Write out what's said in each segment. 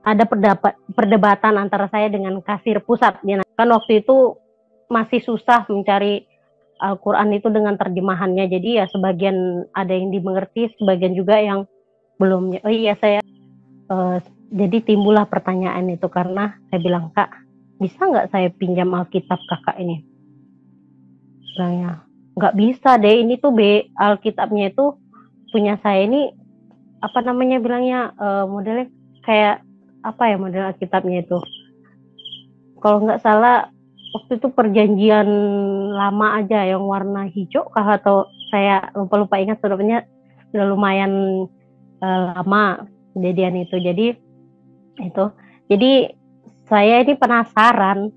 ada perdebatan antara saya dengan kasir pusat. Kan waktu itu masih susah mencari Al-Quran itu dengan terjemahannya. Jadi ya sebagian ada yang dimengerti, sebagian juga yang belum. Oh iya, jadi timbullah pertanyaan itu karena saya bilang, Kak, bisa nggak saya pinjam Alkitab kakak ini? Bilangnya, nggak bisa deh, ini tuh Alkitabnya itu punya saya ini, apa namanya bilangnya, modelnya kayak apa ya model Alkitabnya itu. Kalau nggak salah waktu itu perjanjian lama aja yang warna hijau kah, atau saya lupa ingat, sudah lumayan lama kejadian itu. Jadi saya ini penasaran,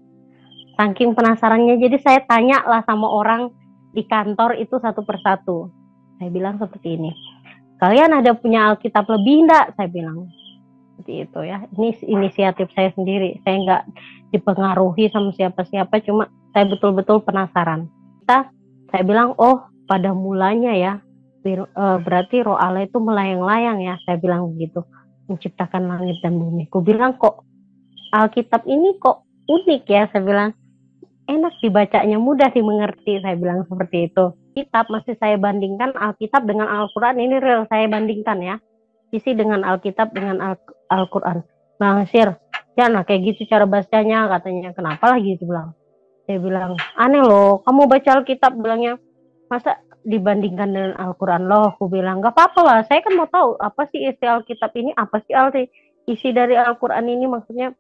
saking penasarannya, jadi saya tanya lah sama orang di kantor itu satu persatu. Saya bilang seperti ini, kalian ada punya Alkitab lebih enggak? Saya bilang seperti itu ya. Ini inisiatif saya sendiri, saya nggak dipengaruhi sama siapa-siapa, cuma saya betul-betul penasaran. Saya bilang, oh pada mulanya ya, berarti Roh Allah itu melayang-layang ya, saya bilang begitu, menciptakan langit dan bumi. Aku bilang, kok Alkitab ini kok unik ya, saya bilang, enak dibacanya, mudah dimengerti, saya bilang seperti itu. Kitab masih saya bandingkan Alkitab dengan Al-Quran, ini real saya bandingkan ya, isi dengan Alkitab dengan Al-Quran. Bang Sir, jangan kayak gitu cara bacanya, katanya. Kenapa lagi itu bilang? Saya bilang, aneh loh, kamu baca Alkitab, bilangnya, masa dibandingkan dengan Al-Quran? Loh, aku bilang, gak apa-apa lah, saya kan mau tahu apa sih isi Alkitab ini, apa sih isi dari Al-Quran ini, maksudnya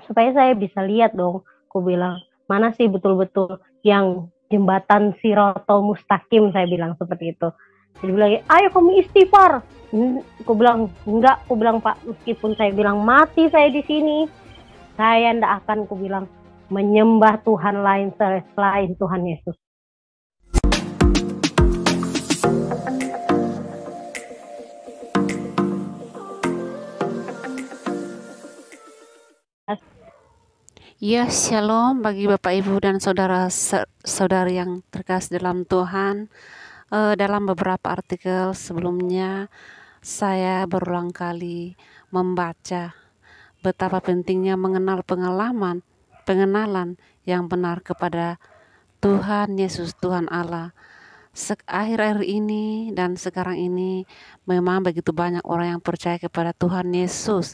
supaya saya bisa lihat dong. Aku bilang, mana sih betul-betul yang jembatan Sirotol Mustaqim, saya bilang seperti itu. Jadi bilang, ayo kamu istighfar. Aku bilang, enggak, aku bilang, Pak, meskipun saya bilang mati saya di sini, saya ndak akan, aku bilang, menyembah Tuhan lain selain Tuhan Yesus. Ya, shalom bagi Bapak Ibu dan saudara-saudari yang terkasih dalam Tuhan. Dalam beberapa artikel sebelumnya, saya berulang kali membaca betapa pentingnya mengenal pengenalan yang benar kepada Tuhan Yesus, Tuhan Allah. Akhir-akhir ini dan sekarang ini memang begitu banyak orang yang percaya kepada Tuhan Yesus,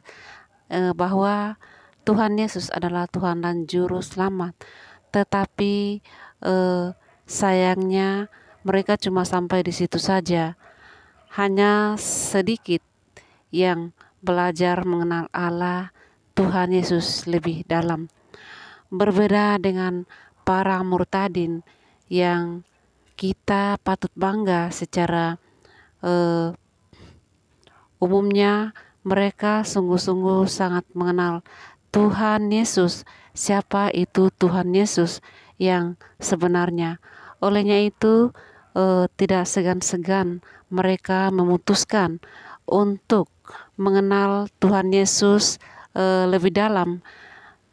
bahwa Tuhan Yesus adalah Tuhan dan Juru Selamat. Tetapi sayangnya mereka cuma sampai di situ saja. Hanya sedikit yang belajar mengenal Allah, Tuhan Yesus lebih dalam. Berbeda dengan para murtadin yang kita patut bangga secara umumnya, mereka sungguh-sungguh sangat mengenal Tuhan Yesus. Siapa itu Tuhan Yesus yang sebenarnya? Olehnya itu tidak segan-segan mereka memutuskan untuk mengenal Tuhan Yesus lebih dalam,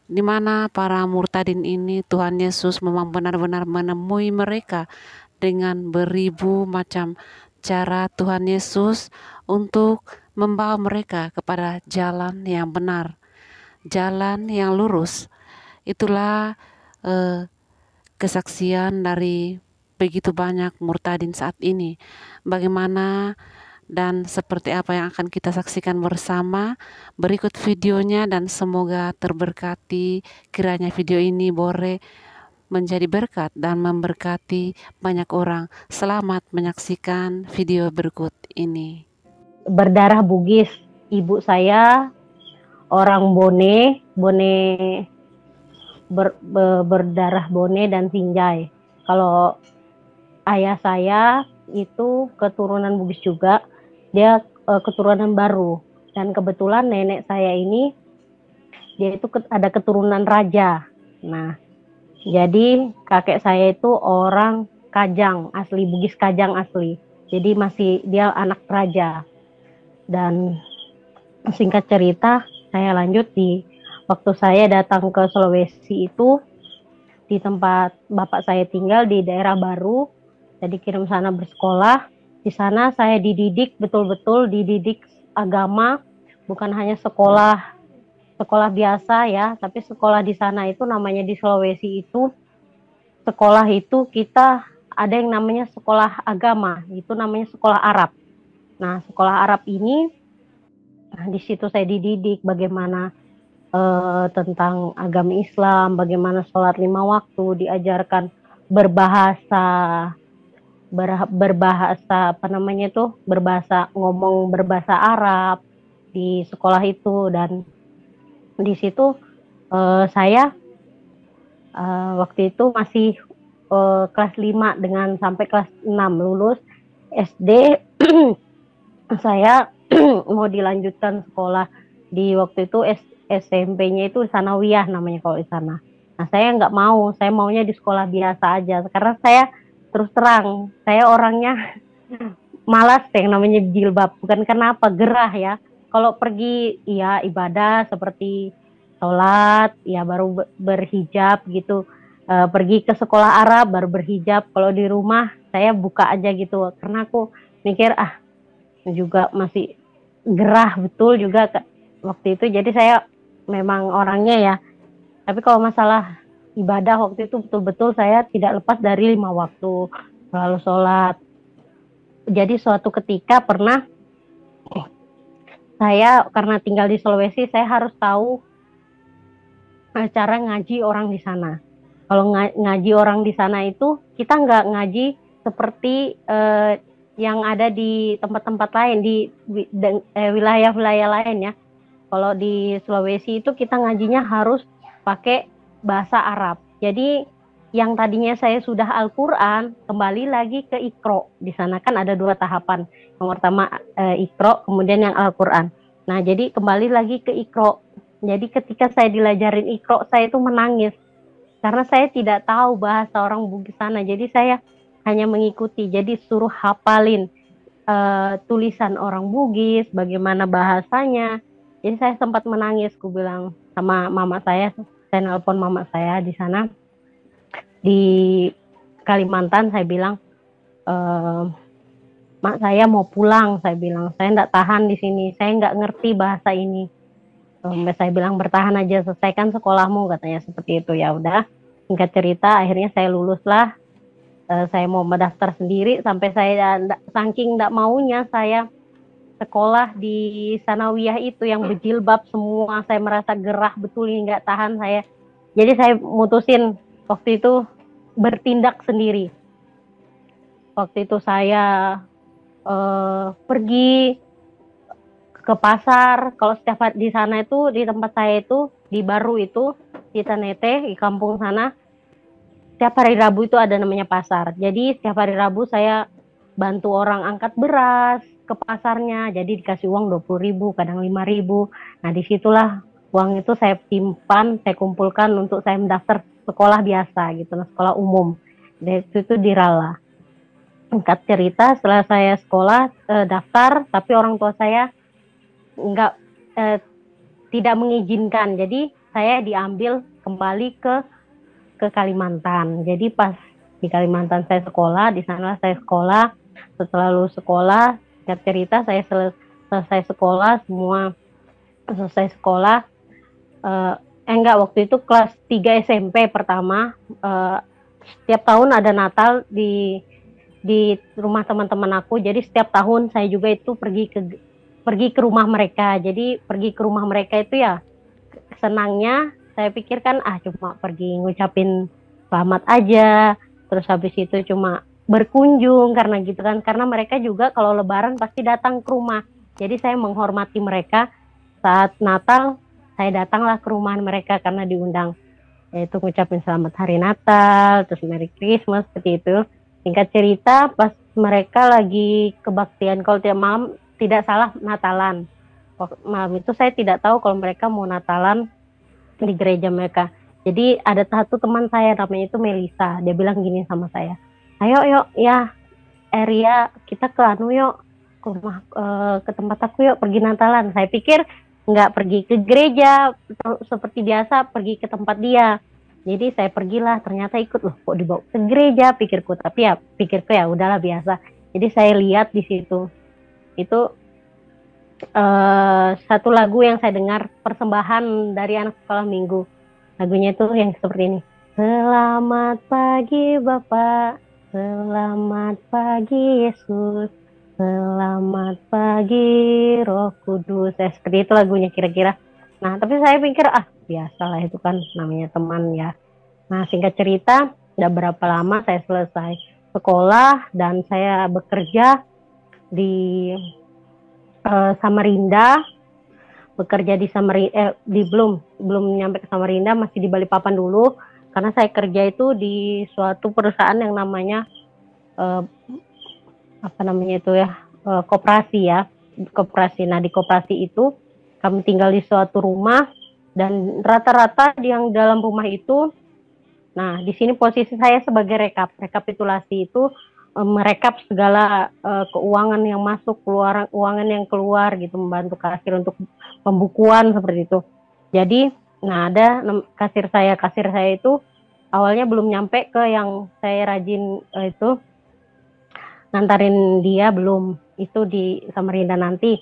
di mana para murtadin ini Tuhan Yesus memang benar-benar menemui mereka dengan beribu macam cara Tuhan Yesus untuk membawa mereka kepada jalan yang benar, jalan yang lurus. Itulah kesaksian dari begitu banyak murtadin saat ini. Bagaimana dan seperti apa yang akan kita saksikan bersama berikut videonya, dan semoga terberkati. Kiranya video ini boleh menjadi berkat dan memberkati banyak orang. Selamat menyaksikan video berikut ini. Berdarah Bugis, ibu saya orang Bone berdarah Bone dan Sinjai. Kalau ayah saya itu keturunan Bugis juga, dia keturunan baru. Dan kebetulan nenek saya ini dia itu ada keturunan raja. Nah, jadi kakek saya itu orang Kajang asli, Bugis Kajang asli. Jadi masih dia anak raja. Dan singkat cerita, saya lanjut waktu saya datang ke Sulawesi itu, di tempat bapak saya tinggal di daerah baru, saya dikirim sana bersekolah. Di sana saya dididik betul-betul, dididik agama, bukan hanya sekolah sekolah biasa ya, tapi sekolah di sana itu namanya di Sulawesi itu, sekolah itu kita ada yang namanya sekolah agama, itu namanya sekolah Arab. Nah, sekolah Arab ini, nah, di situ saya dididik bagaimana tentang agama Islam, bagaimana sholat 5 waktu, diajarkan berbahasa, berbahasa apa namanya itu, ngomong berbahasa Arab di sekolah itu. Dan di situ saya waktu itu masih kelas 5 dengan sampai kelas 6 lulus SD. Saya mau dilanjutkan sekolah di waktu itu SMP-nya itu Sanawiyah namanya kalau di sana. Nah, saya nggak mau, saya maunya di sekolah biasa aja karena saya terus terang, saya orangnya malas yang namanya jilbab, bukan kenapa gerah ya. Kalau pergi ya ibadah seperti sholat ya baru berhijab gitu. Pergi ke sekolah Arab baru berhijab. Kalau di rumah saya buka aja gitu karena aku mikir juga masih gerah betul juga waktu itu. Jadi saya memang orangnya ya. Tapi kalau masalah ibadah waktu itu betul-betul saya tidak lepas dari 5 waktu selalu sholat. Jadi suatu ketika pernah saya karena tinggal di Sulawesi, saya harus tahu cara ngaji orang di sana. Kalau ngaji orang di sana itu kita nggak ngaji seperti yang ada di tempat-tempat lain, di wilayah-wilayah lain ya. Kalau di Sulawesi itu kita ngajinya harus pakai bahasa Arab. Jadi yang tadinya saya sudah Al-Quran, kembali lagi ke Iqra. Di sana kan ada 2 tahapan. Yang pertama Iqra, kemudian yang Al-Quran. Nah, jadi kembali lagi ke Iqra. Jadi ketika saya dilajarin Iqra, saya itu menangis. Karena saya tidak tahu bahasa orang Bugis sana. Jadi saya hanya mengikuti. Jadi suruh hafalin tulisan orang Bugis, bagaimana bahasanya. Jadi saya sempat menangis, aku bilang sama mama saya nelpon mama saya di sana di Kalimantan, saya bilang, mak saya mau pulang, saya bilang, saya enggak tahan di sini, saya enggak ngerti bahasa ini. Saya bilang bertahan aja, selesaikan sekolahmu, katanya seperti itu. Ya udah, singkat cerita akhirnya saya lulus lah. Saya mau mendaftar sendiri sampai saya saking enggak maunya saya sekolah di Sanawiyah itu yang berjilbab semua, saya merasa gerah betul, ini nggak tahan saya. Jadi saya mutusin waktu itu bertindak sendiri. Waktu itu saya pergi ke pasar. Kalau setiap di sana itu, di tempat saya itu, di Baru itu, di Tanete, di kampung sana, setiap hari Rabu itu ada namanya pasar. Jadi setiap hari Rabu saya bantu orang angkat beras ke pasarnya, jadi dikasih uang 20.000, kadang 5.000. Nah, disitulah uang itu saya simpan, saya kumpulkan untuk saya mendaftar sekolah biasa gitu, sekolah umum. Dan itu di Rala. Singkat cerita, setelah saya sekolah daftar, tapi orang tua saya tidak mengizinkan. Jadi saya diambil kembali ke Kalimantan. Jadi pas di Kalimantan saya sekolah, di sana saya sekolah. Setelah lulus sekolah, singkat cerita saya selesai sekolah, semua selesai sekolah. Waktu itu kelas 3 SMP pertama. Setiap tahun ada Natal di rumah teman-teman aku. Jadi setiap tahun saya juga itu pergi ke rumah mereka. Jadi pergi ke rumah mereka itu ya senangnya saya pikirkan cuma pergi ngucapin selamat aja. Terus habis itu cuma berkunjung karena gitu kan, karena mereka juga kalau lebaran pasti datang ke rumah. Jadi saya menghormati mereka. Saat Natal saya datanglah ke rumah mereka karena diundang, yaitu ngucapin selamat hari Natal, terus Merry Christmas, seperti itu. Singkat cerita pas mereka lagi kebaktian, kalau tidak salah Natalan. Malam itu saya tidak tahu kalau mereka mau Natalan di gereja mereka. Jadi ada satu teman saya namanya itu Melisa, dia bilang gini sama saya, ayo yuk ya Eria, kita ke yuk ke rumah, ke tempat aku yuk pergi Natalan. Saya pikir nggak pergi ke gereja seperti biasa, pergi ke tempat dia. Jadi saya pergilah, ternyata ikut, loh kok dibawa ke gereja pikirku. Tapi pikirku ya udahlah biasa. Jadi saya lihat di situ itu Satu lagu yang saya dengar persembahan dari anak sekolah minggu. Lagunya itu yang seperti ini. Selamat pagi Bapak, selamat pagi Yesus, selamat pagi Roh Kudus. Seperti itu lagunya kira-kira. Nah, tapi saya pikir biasalah itu kan namanya teman ya. Nah, singkat cerita, udah berapa lama saya selesai sekolah dan saya bekerja di Samarinda, bekerja di Samarinda, belum nyampe ke Samarinda, masih di Balikpapan dulu, karena saya kerja itu di suatu perusahaan yang namanya koperasi ya, koperasi. Nah, di koperasi itu kami tinggal di suatu rumah dan rata-rata yang dalam rumah itu, nah di sini posisi saya sebagai rekapitulasi itu merekap segala keuangan yang masuk, keluar keuangan yang keluar gitu, membantu kasir untuk pembukuan seperti itu. Jadi, nah ada kasir saya itu awalnya belum nyampe ke yang saya rajin itu ngantarin dia, belum, itu di Samarinda. Nanti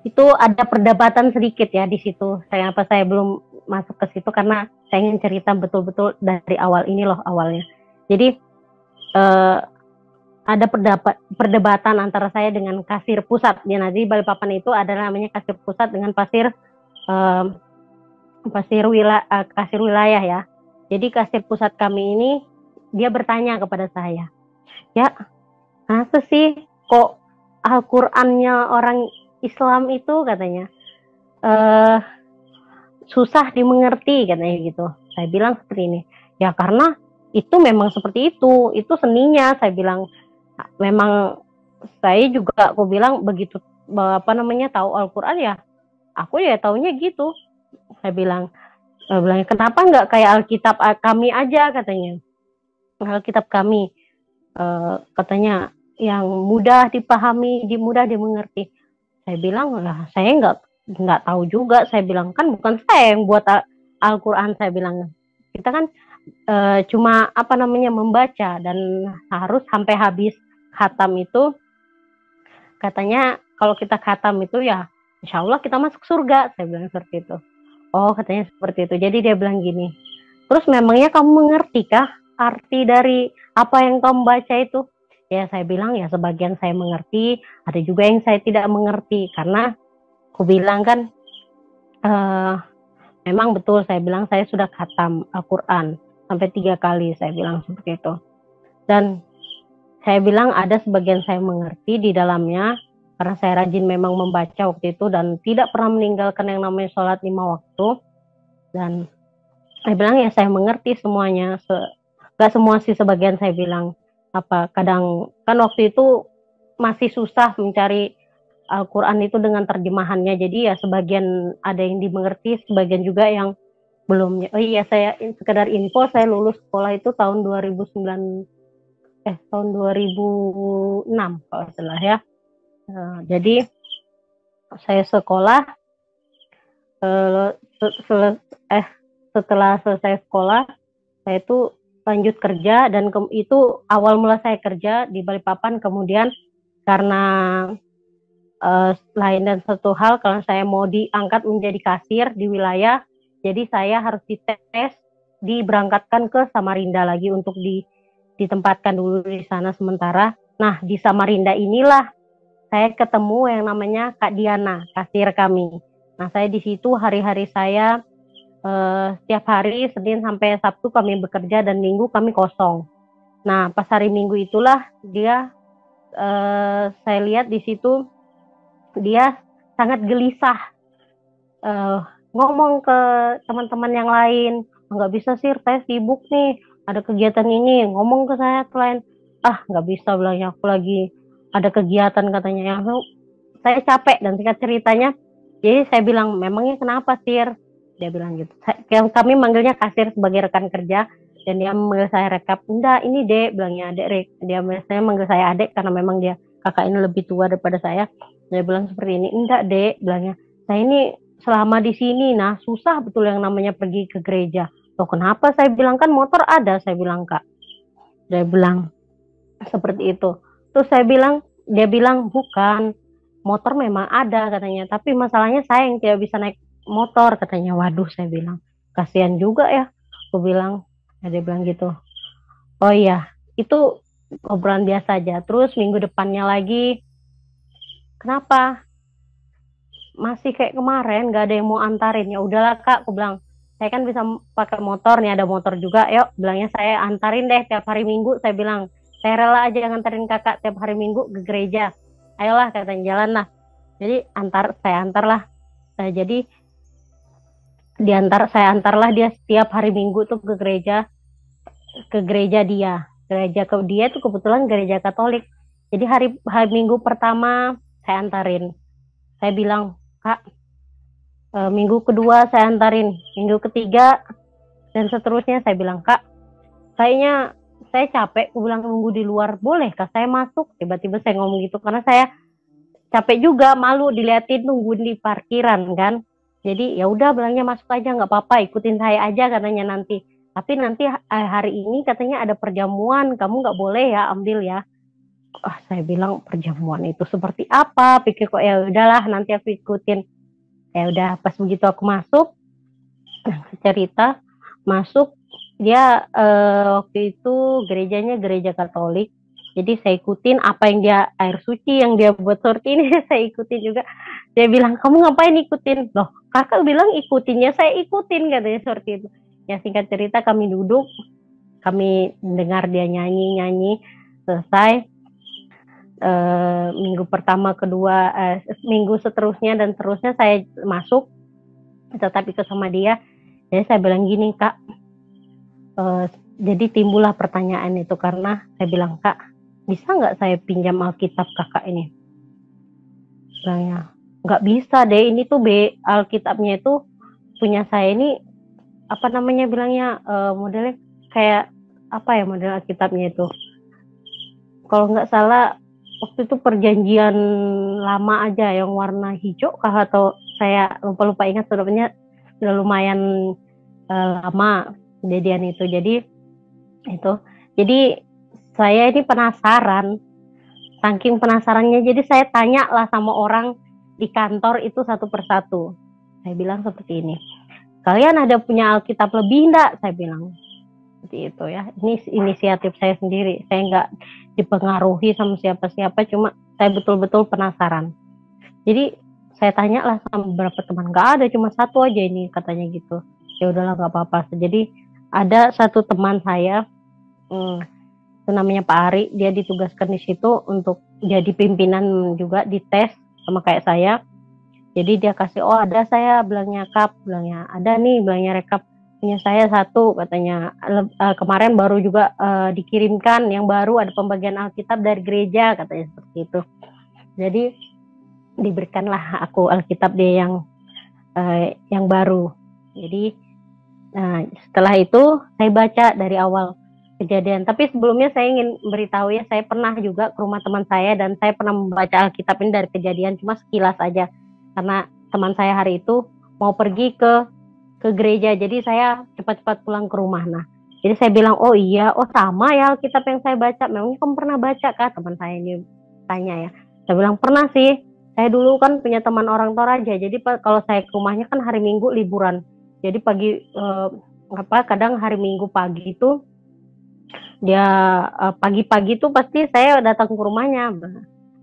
itu ada perdebatan sedikit ya di situ. Saya belum masuk ke situ karena saya ingin cerita betul-betul dari awal ini loh awalnya. Jadi ada perdebatan antara saya dengan kasir pusat. Ya, nanti Balikpapan itu ada namanya kasir pusat dengan kasir wilayah ya. Jadi kasir pusat kami ini dia bertanya kepada saya, ya kenapa sih kok Al-Qur'annya orang Islam itu katanya susah dimengerti katanya gitu. Saya bilang seperti ini, ya karena itu memang seperti itu seninya. Saya bilang memang saya juga, aku bilang begitu tahu Al-Quran ya, aku ya taunya gitu. Saya bilang kenapa nggak kayak Alkitab kami aja katanya. Alkitab kami katanya yang mudah dipahami, mudah dimengerti. Saya bilang lah, saya nggak tahu juga. Saya bilang kan bukan saya yang buat Al-Quran. Saya bilang kita kan cuma membaca dan harus sampai habis khatam itu. Katanya kalau kita khatam itu ya insya Allah kita masuk surga. Saya bilang seperti itu. Oh, katanya seperti itu. Jadi dia bilang gini, terus memangnya kamu mengerti kah arti dari apa yang kamu baca itu? Ya saya bilang ya sebagian saya mengerti, ada juga yang saya tidak mengerti, karena aku bilang kan memang betul, saya bilang saya sudah khatam Al-Quran sampai 3 kali, saya bilang seperti itu. Dan saya bilang ada sebagian saya mengerti di dalamnya, karena saya rajin memang membaca waktu itu dan tidak pernah meninggalkan yang namanya sholat 5 waktu. Dan saya bilang ya saya mengerti semuanya, gak semua sih, sebagian. Saya bilang kadang kan waktu itu masih susah mencari Al-Quran itu dengan terjemahannya, jadi ya sebagian ada yang dimengerti, sebagian juga yang belum. Oh iya, saya sekedar info, saya lulus sekolah itu tahun 2006 kalau salah ya. Jadi saya sekolah setelah selesai sekolah saya itu lanjut kerja, dan itu awal mula saya kerja di Balikpapan. Kemudian karena lain dan satu hal, kalau saya mau diangkat menjadi kasir di wilayah, jadi saya harus dites, diberangkatkan ke Samarinda lagi untuk ditempatkan dulu di sana sementara. Nah, di Samarinda inilah saya ketemu yang namanya Kak Diana, kasir kami. Nah, saya di situ hari-hari saya setiap hari Senin sampai Sabtu kami bekerja dan Minggu kami kosong. Nah, pas hari Minggu itulah dia saya lihat di situ dia sangat gelisah, ngomong ke teman-teman yang lain, nggak bisa sih, saya sibuk nih, ada kegiatan ini. Ngomong ke saya klien, nggak bisa, bilangnya aku lagi ada kegiatan katanya. Yang saya capek, dan singkat ceritanya, jadi saya bilang memangnya kenapa Sir? Dia bilang gitu. Kami manggilnya kasir sebagai rekan kerja, dan dia manggil saya rekap. Enggak, ini Dek, bilangnya Dek. Dia biasanya manggil saya Adek karena memang dia kakak ini lebih tua daripada saya. Dia bilang seperti ini, enggak Dek, bilangnya saya ini selama di sini, nah susah betul yang namanya pergi ke gereja. Loh kenapa? Saya bilang kan motor ada, saya bilang Kak. Dia bilang seperti itu. Terus dia bilang bukan, motor memang ada katanya, tapi masalahnya saya yang tidak bisa naik motor katanya. Waduh, saya bilang, kasihan juga ya. Aku bilang, dia bilang gitu. Oh iya, itu obrolan biasa aja. Terus minggu depannya lagi, kenapa? Masih kayak kemarin, gak ada yang mau antarin. Ya udahlah kak, aku bilang, saya kan bisa pakai motor nih, ada motor juga. Yuk, bilangnya saya antarin deh tiap hari Minggu. Saya bilang, saya rela aja nganterin kakak tiap hari Minggu ke gereja. Ayolah katanya, jalan lah. Jadi saya antar lah. Jadi saya antarlah dia setiap hari Minggu tuh ke gereja dia. Gereja ke dia tuh kebetulan gereja Katolik. Jadi hari Minggu pertama saya antarin. Saya bilang, kak, minggu kedua saya antarin, minggu ketiga dan seterusnya. Saya bilang, kak, kayaknya saya capek, aku bilang nunggu di luar, boleh kak saya masuk? Tiba-tiba saya ngomong gitu karena saya capek juga, malu diliatin nungguin di parkiran kan. Jadi ya udah, bilangnya masuk aja, nggak apa-apa, ikutin saya aja katanya nanti. Tapi nanti hari ini katanya ada perjamuan, kamu nggak boleh ya ambil ya. Saya bilang perjamuan itu seperti apa? Pikir kok ya udahlah nanti aku ikutin. Ya udah, pas begitu aku masuk, cerita masuk, dia waktu itu gerejanya gereja Katolik. Jadi saya ikutin apa yang dia, air suci yang dia buat sorti ini saya ikutin juga. Dia bilang, kamu ngapain ikutin? Loh, kakak bilang ikutinnya, saya ikutin katanya sorti itu. Ya singkat cerita kami duduk, kami dengar dia nyanyi-nyanyi, selesai. Minggu pertama, kedua, minggu seterusnya dan terusnya saya masuk, tetap ikut sama dia. Jadi saya bilang gini, kak, jadi timbullah pertanyaan itu karena saya bilang, kak, bisa nggak saya pinjam Alkitab kakak ini? Bilangnya, nggak bisa deh, ini tuh Alkitabnya itu punya saya ini, apa namanya bilangnya, modelnya kayak apa ya model Alkitabnya itu? Kalau nggak salah waktu itu perjanjian lama aja yang warna hijau kah, atau saya lupa ingat, sebenarnya sudah lumayan lama kejadian itu. Jadi saya ini penasaran, saking penasarannya, jadi saya tanya lah sama orang di kantor itu satu persatu. Saya bilang seperti ini, kalian ada punya Alkitab lebih enggak? Saya bilang seperti itu ya. Ini inisiatif saya sendiri, saya nggak dipengaruhi sama siapa-siapa, cuma saya betul-betul penasaran. Jadi saya tanya lah sama beberapa teman, nggak ada, cuma satu aja ini katanya gitu. Ya udahlah, nggak apa-apa. Jadi ada satu teman saya, itu namanya Pak Ari, dia ditugaskan di situ untuk jadi pimpinan juga, di tes sama kayak saya. Jadi dia kasih, oh ada saya, bilangnya kap, bilangnya ada nih, bilangnya rekap punya saya satu katanya, kemarin baru juga dikirimkan yang baru, ada pembagian Alkitab dari gereja katanya seperti itu. Jadi diberikanlah aku Alkitab dia yang baru. Jadi setelah itu saya baca dari awal kejadian. Tapi sebelumnya saya ingin beritahu ya, saya pernah juga ke rumah teman saya dan saya pernah membaca Alkitab ini dari kejadian, cuma sekilas aja karena teman saya hari itu mau pergi ke gereja, jadi saya cepat-cepat pulang ke rumah. Nah, jadi saya bilang, oh iya, oh sama ya Alkitab yang saya baca. Memangnya kamu pernah baca kah? Teman saya ini tanya ya. Saya bilang pernah sih. Saya dulu kan punya teman orang Toraja. Jadi kalau saya ke rumahnya kan hari Minggu liburan. Jadi kadang hari Minggu pagi itu dia pagi-pagi tuh pasti saya datang ke rumahnya,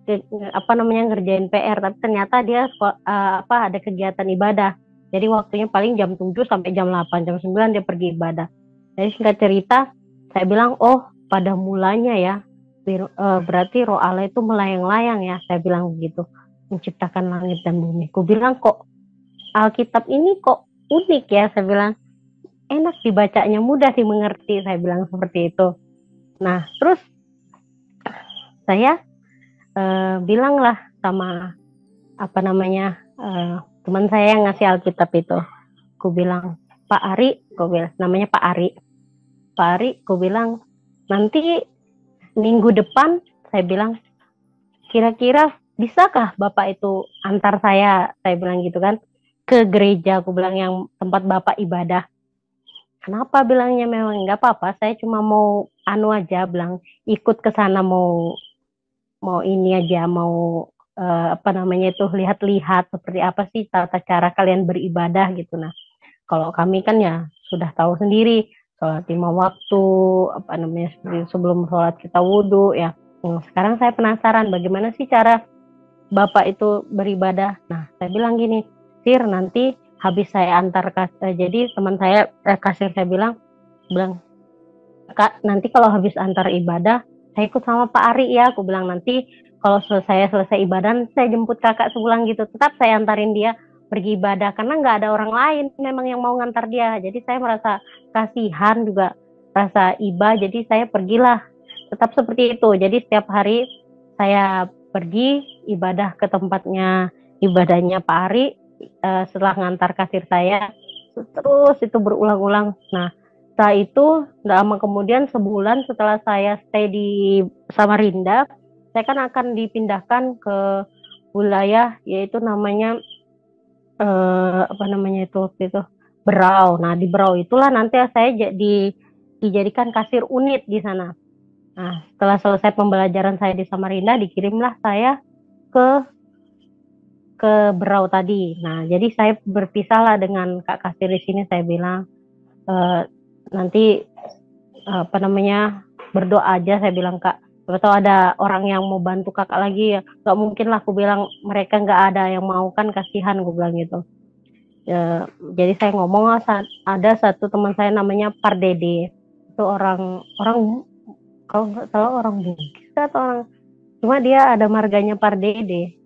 ngerjain PR. Tapi ternyata dia ada kegiatan ibadah. Jadi waktunya paling jam 7 sampai jam 8, jam 9 dia pergi ibadah. Jadi singkat cerita, saya bilang, oh pada mulanya ya, berarti roh Allah itu melayang-layang ya, saya bilang begitu, menciptakan langit dan bumi. Aku bilang, kok Alkitab ini kok unik ya, saya bilang, enak dibacanya, mudah dimengerti, saya bilang seperti itu. Nah, terus saya bilanglah sama teman saya yang ngasih Alkitab itu. Aku bilang, Pak Ari, namanya Pak Ari. Pak Ari, aku bilang, nanti minggu depan, saya bilang, kira-kira bisakah Bapak itu antar saya bilang gitu kan, ke gereja, aku bilang, yang tempat Bapak ibadah. Kenapa bilangnya? Memang nggak apa-apa, saya cuma mau aja, bilang ikut ke sana, mau ini aja, mau apa namanya itu, lihat-lihat seperti apa sih tata cara kalian beribadah gitu. Nah, kalau kami kan ya sudah tahu sendiri, sholat 5 waktu, apa namanya, sebelum sholat kita wudhu ya. Sekarang saya penasaran bagaimana sih cara Bapak itu beribadah. Nah, saya bilang gini, Sir, nanti habis saya antar jadi teman saya, kasir saya bilang, Kak, nanti kalau habis antar ibadah, saya ikut sama Pak Ari ya. Aku bilang nanti kalau selesai ibadah, saya jemput kakak sepulang gitu. Tetap saya antarin dia pergi ibadah karena nggak ada orang lain memang yang mau ngantar dia. Jadi saya merasa kasihan juga, rasa iba. Jadi saya pergilah. Tetap seperti itu. Jadi setiap hari saya pergi ibadah ke tempatnya ibadahnya Pak Ari, setelah ngantar kasir saya, terus itu berulang-ulang. Nah, setelah itu nggak lama kemudian, sebulan setelah saya stay di Samarinda, saya kan akan dipindahkan ke wilayah yaitu namanya apa namanya itu waktu itu Berau. Nah, di Berau itulah nanti saya dijadikan kasir unit di sana. Nah, setelah selesai pembelajaran saya di Samarinda, dikirimlah saya ke Berau tadi. Nah, jadi saya berpisahlah dengan Kak Kasir di sini. Saya bilang nanti apa namanya, berdoa aja. Saya bilang, Kak, atau ada orang yang mau bantu kakak lagi ya. Gak mungkin lah, aku bilang, mereka nggak ada yang mau, kan kasihan, aku bilang gitu. Jadi saya ngomong, ada satu teman saya namanya Pardede. Itu orang kalau nggak salah orang Bugis atau orang, cuma dia ada marganya Pardede,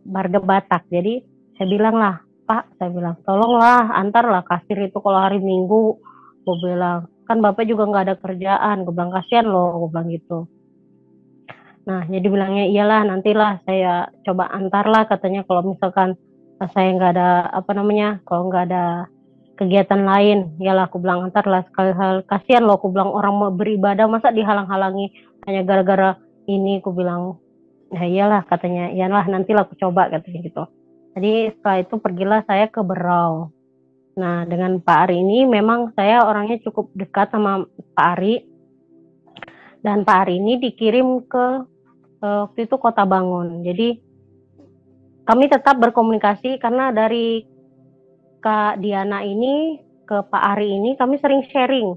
marga Batak. Jadi saya bilang lah, Pak, saya bilang, tolonglah antarlah kasir itu kalau hari Minggu. Gue bilang, kan Bapak juga nggak ada kerjaan. Gue bilang, kasihan loh, gue bilang gitu. Nah, jadi bilangnya, iyalah, nantilah saya coba antarlah, katanya kalau misalkan saya nggak ada apa namanya, kalau nggak ada kegiatan lain, iyalah, aku bilang, antarlah sekali hal. Kasihan loh, aku bilang, orang mau beribadah masa dihalang-halangi hanya gara-gara ini. Aku bilang, ya iyalah, katanya, iyalah, nantilah aku coba, katanya gitu. Jadi setelah itu pergilah saya ke Berau. Nah, dengan Pak Ari ini memang saya orangnya cukup dekat sama Pak Ari. Dan Pak Ari ini dikirim ke waktu itu Kota Bangun. Jadi kami tetap berkomunikasi karena dari Kak Diana ini ke Pak Ari ini kami sering sharing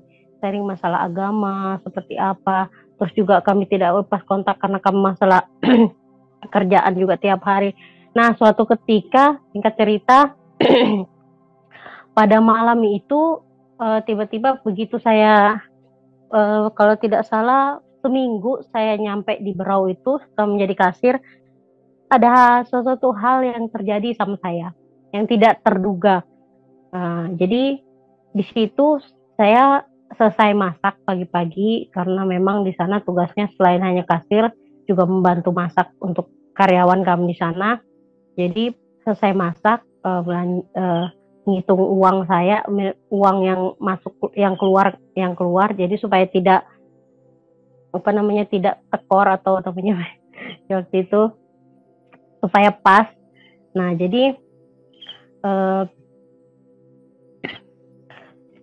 masalah agama seperti apa. Terus juga kami tidak lepas kontak karena kami masalah kerjaan juga tiap hari. Nah, suatu ketika, singkat cerita, pada malam itu tiba-tiba begitu saya kalau tidak salah seminggu saya nyampe di Berau itu setelah menjadi kasir, ada sesuatu hal yang terjadi sama saya yang tidak terduga. Jadi di situ saya selesai masak pagi-pagi karena memang di sana tugasnya selain hanya kasir juga membantu masak untuk karyawan kami di sana. Jadi selesai masak, ngitung uang saya, uang yang masuk, yang keluar, jadi supaya tidak apa namanya, tidak tekor atau namanya waktu itu, supaya pas. Nah, jadi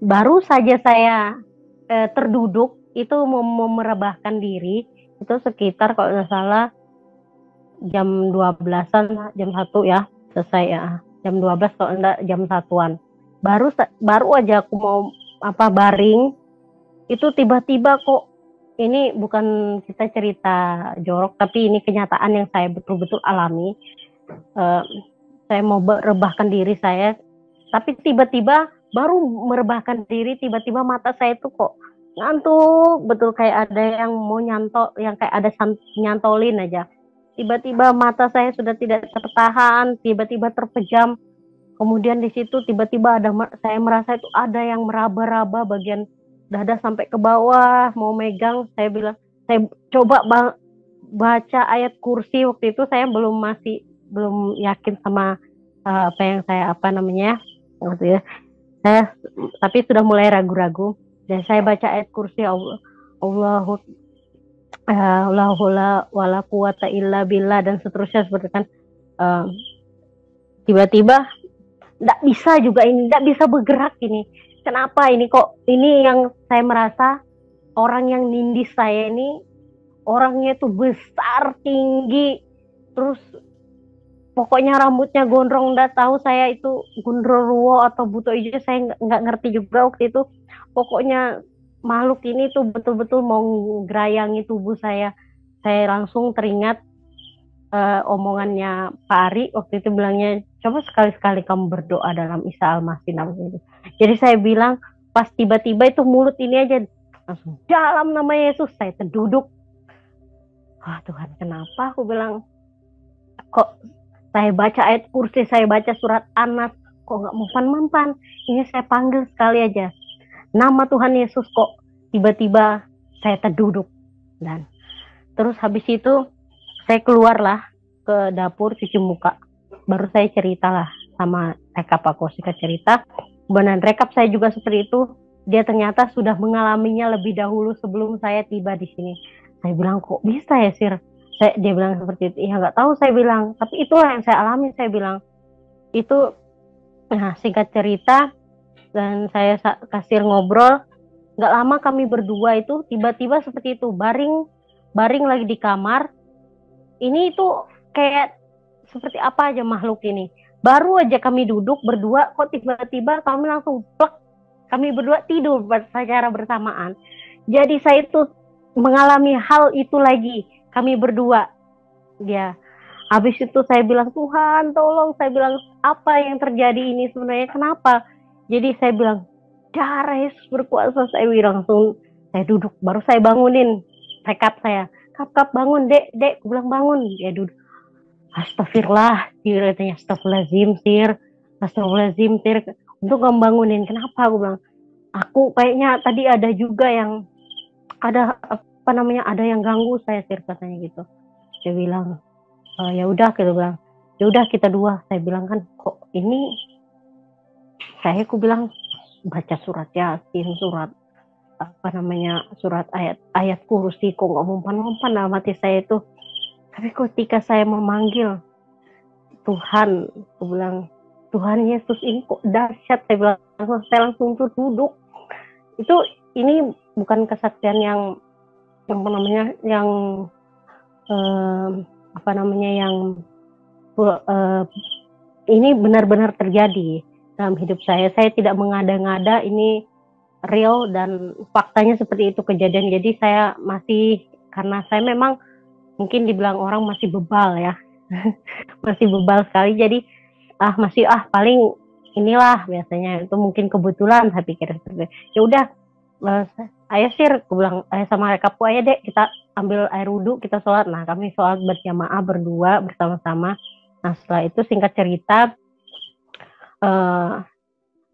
baru saja saya terduduk itu mau merebahkan diri, itu sekitar kalau nggak salah jam 12-an, jam 1 ya selesai ya, jam 12 kalau enggak jam 1-an. Baru aja aku mau baring, itu tiba-tiba kok, ini bukan kita cerita jorok, tapi ini kenyataan yang saya betul-betul alami. Saya mau merebahkan diri saya, tapi tiba-tiba baru merebahkan diri, tiba-tiba mata saya itu kok ngantuk betul, kayak ada yang mau nyantol, yang kayak ada nyantolin aja. Tiba-tiba mata saya sudah tidak tertahan, tiba-tiba terpejam. Kemudian di situ tiba-tiba saya merasa itu ada yang meraba-raba bagian dada sampai ke bawah, mau megang. Saya bilang, saya coba baca ayat kursi. Waktu itu saya belum yakin sama apa yang saya gitu ya. Saya tapi sudah mulai ragu-ragu, dan saya baca ayat kursi, Allahu wala quwata illa billah dan seterusnya, seperti kan. Tiba-tiba nggak bisa juga, ini nggak bisa bergerak ini. Kenapa ini kok? Ini yang saya merasa orang yang nindih saya ini orangnya itu besar, tinggi, terus pokoknya rambutnya gondrong, nggak tahu saya itu Gundurwo atau Buto Ijo, saya nggak ngerti juga waktu itu. Pokoknya makhluk ini tuh betul-betul mau ngerayangi tubuh saya. Saya langsung teringat omongannya Pak Ari waktu itu, bilangnya coba sekali-sekali kamu berdoa dalam Isa Al-Masih namanya. Jadi saya bilang pas tiba-tiba itu mulut ini aja langsung dalam nama Yesus, saya terduduk. Wah Tuhan, kenapa? Aku bilang, kok saya baca ayat kursi, saya baca surat Anas, kok nggak mempan-mempan. Ini saya panggil sekali aja nama Tuhan Yesus, kok tiba-tiba saya terduduk. Dan terus habis itu saya keluarlah ke dapur cuci muka. Baru saya ceritalah sama rekap aku, singkat cerita. Benar rekap saya juga seperti itu. Dia ternyata sudah mengalaminya lebih dahulu sebelum saya tiba di sini. Saya bilang, kok bisa ya Sir? Dia bilang seperti itu. Ya nggak tahu, saya bilang. Tapi itulah yang saya alami, saya bilang. Itu, nah singkat cerita, dan saya kasih ngobrol. Nggak lama kami berdua itu tiba-tiba seperti itu, baring lagi di kamar. Ini itu kayak seperti apa aja makhluk ini. Baru aja kami duduk berdua, kok tiba-tiba kami langsung plek. Kami berdua tidur secara bersamaan. Jadi saya itu mengalami hal itu lagi. Kami berdua. Dia. Habis itu saya bilang, Tuhan tolong. Saya bilang, apa yang terjadi ini sebenarnya? Kenapa? Jadi saya bilang, darah Yesus berkuasa. Saya bilang, langsung saya duduk. Baru saya bangunin rekap saya. Kap bangun dek. Aku bilang bangun. Dia duduk. Astagfirullah. Dia katanya, astagfirullahaladzim Sir. Astagfirullahaladzim Sir. Untuk membangunin. Kenapa? Aku bilang, aku kayaknya tadi ada juga yang ada ada yang ganggu saya Sir, katanya gitu. Dia bilang, ya udah, kita bilang, ya udah kita dua. Saya bilang kan, kok ini aku bilang baca surat Yasin, surat surat ayat kursi, kok nggak mempan dalam hati saya itu. Tapi ketika saya memanggil Tuhan, aku bilang, Tuhan Yesus ini kok dahsyat. Saya bilang, saya langsung duduk. Ini bukan kesaksian yang ini benar-benar terjadi dalam hidup saya. Saya tidak mengada-ngada, ini real dan faktanya seperti itu kejadian. Jadi saya masih, karena saya memang mungkin dibilang orang masih bebal ya. Masih bebal sekali, jadi paling inilah biasanya, itu mungkin kebetulan saya pikir seperti itu. Ya udah, ayo Sir, aku bilang, sama rekapku, ayo dek kita ambil air wudhu, kita sholat. Nah kami sholat berjamaah berdua bersama-sama. Nah setelah itu singkat cerita,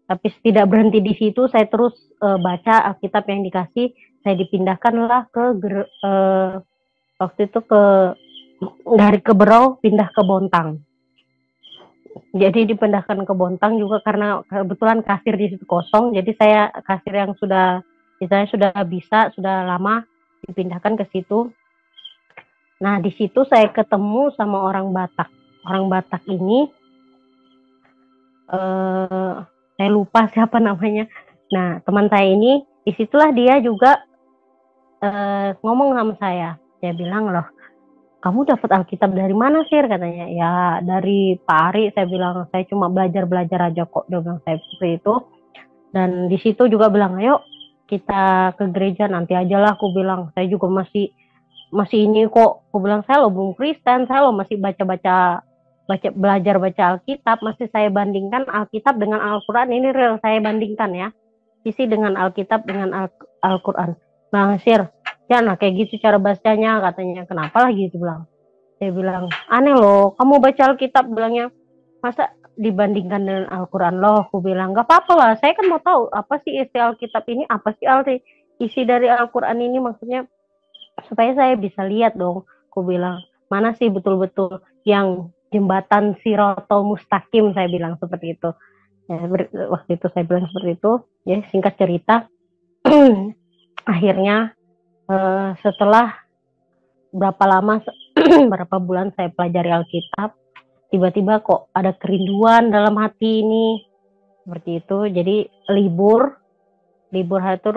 tapi tidak berhenti di situ, saya terus baca Alkitab yang dikasih. Saya dipindahkanlah waktu itu dari Keberau pindah ke Bontang. Jadi dipindahkan ke Bontang juga karena kebetulan kasir di situ kosong. Jadi saya kasir yang sudah lama dipindahkan ke situ. Nah di situ saya ketemu sama orang Batak. Orang Batak ini saya lupa siapa namanya. Nah teman saya ini, disitulah dia juga ngomong sama saya. Dia bilang, loh, kamu dapat Alkitab dari mana Sir? Katanya, ya dari Pak Ari. Saya bilang, saya cuma belajar aja kok. Dia bilang saya seperti itu. Dan di situ juga bilang, ayo kita ke gereja nanti aja lah. Aku bilang, saya juga masih ini kok. Aku bilang, saya lo belum Kristen, saya lo masih belajar baca Alkitab. Masih saya bandingkan Alkitab dengan Al-Quran. Ini real saya bandingkan ya. Isi dengan Alkitab dengan Al-Quran. Nah Sir, jangan kayak gitu cara bacanya, katanya. Kenapa lagi itu bilang. Saya bilang, aneh loh, kamu baca Alkitab, bilangnya, masa dibandingkan dengan Al-Quran loh. Aku bilang, gak apa-apa lah, saya kan mau tahu apa sih isi Alkitab ini, apa sih isi dari Al-Quran ini, maksudnya supaya saya bisa lihat dong. Aku bilang, mana sih betul-betul yang jembatan Sirotol Mustaqim, saya bilang seperti itu. Ya, waktu itu saya bilang seperti itu. Ya singkat cerita, akhirnya setelah berapa lama, berapa bulan saya pelajari Alkitab, tiba-tiba kok ada kerinduan dalam hati ini, seperti itu. Jadi libur hari itu,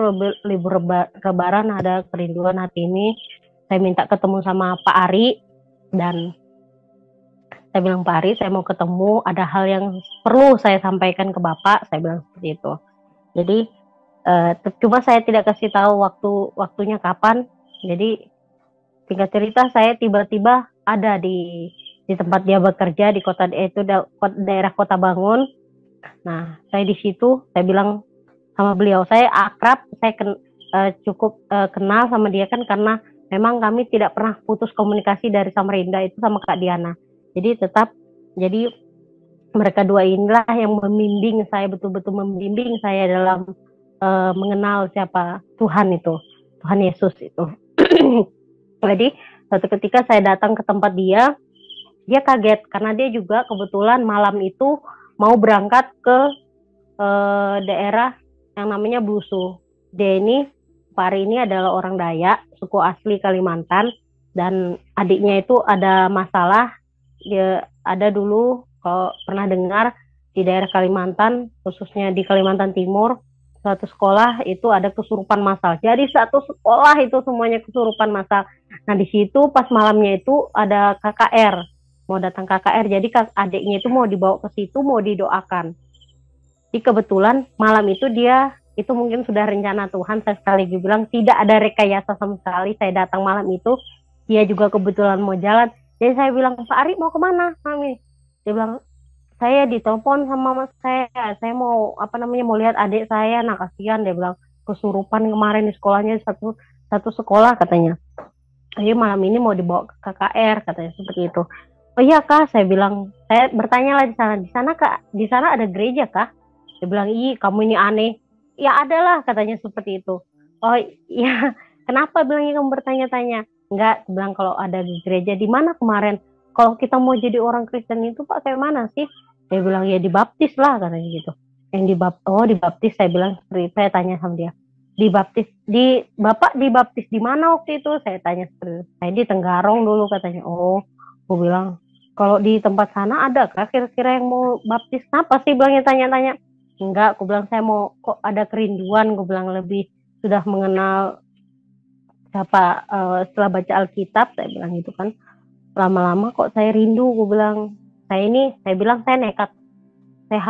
libur Lebaran, ada kerinduan hati ini. Saya minta ketemu sama Pak Ari, dan Saya bilang, Pak Ari, saya mau ketemu, ada hal yang perlu saya sampaikan ke Bapak, saya bilang seperti itu. Jadi cuma saya tidak kasih tahu waktunya kapan. Jadi singkat cerita, saya tiba-tiba ada di tempat dia bekerja di kota itu daerah Kota Bangun. Nah, saya di situ, saya bilang sama beliau, saya akrab, saya cukup kenal sama dia kan, karena memang kami tidak pernah putus komunikasi dari Samarinda itu sama Kak Diana. Jadi mereka dua inilah yang membimbing saya, betul-betul membimbing saya dalam mengenal siapa Tuhan itu, Tuhan Yesus itu. Jadi suatu ketika saya datang ke tempat dia kaget karena dia juga kebetulan malam itu mau berangkat ke daerah yang namanya Blusu. Dia ini, Pak Ari ini adalah orang Dayak, suku asli Kalimantan, dan adiknya itu ada masalah. Dia ada dulu, kalau pernah dengar, di daerah Kalimantan, khususnya di Kalimantan Timur, suatu sekolah itu ada kesurupan massal. Jadi satu sekolah itu semuanya kesurupan massal. Nah, di situ pas malamnya itu ada KKR, mau datang KKR, jadi adiknya itu mau dibawa ke situ, mau didoakan. Jadi kebetulan malam itu dia, itu mungkin sudah rencana Tuhan, saya sekali bilang tidak ada rekayasa sama sekali. Saya datang malam itu, dia juga kebetulan mau jalan. Jadi saya bilang, Pak Ari mau kemana, Mami? Dia bilang, saya ditelepon sama mas saya mau mau lihat adik saya. Nah, kasihan, dia bilang kesurupan kemarin di sekolahnya, satu sekolah katanya. Jadi malam ini mau dibawa ke KKR katanya, seperti itu. Oh iya Kak, saya bilang, saya bertanya lah di sana Kak, di sana ada gereja Kak? Dia bilang, ih kamu ini aneh. Ya adalah katanya seperti itu. Oh iya, kenapa bilangnya kamu bertanya-tanya? Enggak, bilang kalau ada di gereja. Di mana kemarin? Kalau kita mau jadi orang Kristen itu Pak kayak mana sih? Dia bilang, ya dibaptis lah katanya gitu. Dibaptis, saya bilang seperti, saya tanya sama dia. Bapak dibaptis di mana waktu itu? Saya tanya seperti itu. Saya di Tenggarong dulu katanya. Oh, aku bilang, kalau di tempat sana ada kah kira-kira yang mau baptis? Kenapa sih bilangnya tanya-tanya? Enggak, aku bilang saya mau, kok ada kerinduan, aku bilang lebih sudah mengenal siapa setelah baca Alkitab, saya bilang gitu kan. Lama-lama kok saya rindu, aku bilang. Saya bilang saya nekat. Saya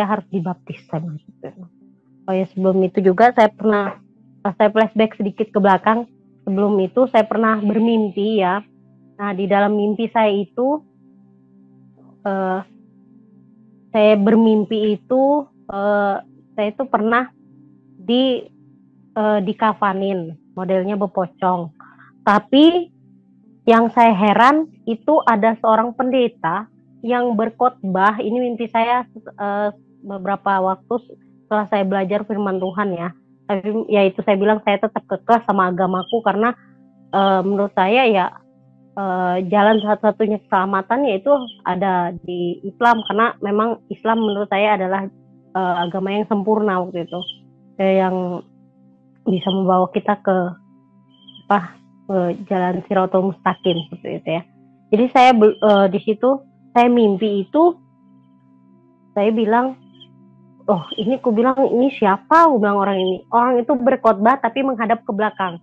harus dibaptis, saya bilang gitu. Oh ya, sebelum itu juga saya flashback sedikit ke belakang. Sebelum itu saya pernah bermimpi ya. Nah, di dalam mimpi saya itu saya itu pernah dikafanin, modelnya bepocong. Tapi yang saya heran itu ada seorang pendeta yang berkhotbah. Ini mimpi saya beberapa waktu setelah saya belajar firman Tuhan ya. Tapi ya itu saya bilang saya tetap kekeh sama agamaku karena menurut saya ya jalan satu-satunya keselamatan yaitu ada di Islam, karena memang Islam menurut saya adalah agama yang sempurna waktu itu, yang bisa membawa kita ke jalan Shirathul Mustaqim seperti itu ya. Jadi saya di situ saya mimpi itu, saya bilang, oh ini aku bilang ini siapa? Aku bilang orang itu berkhotbah tapi menghadap ke belakang.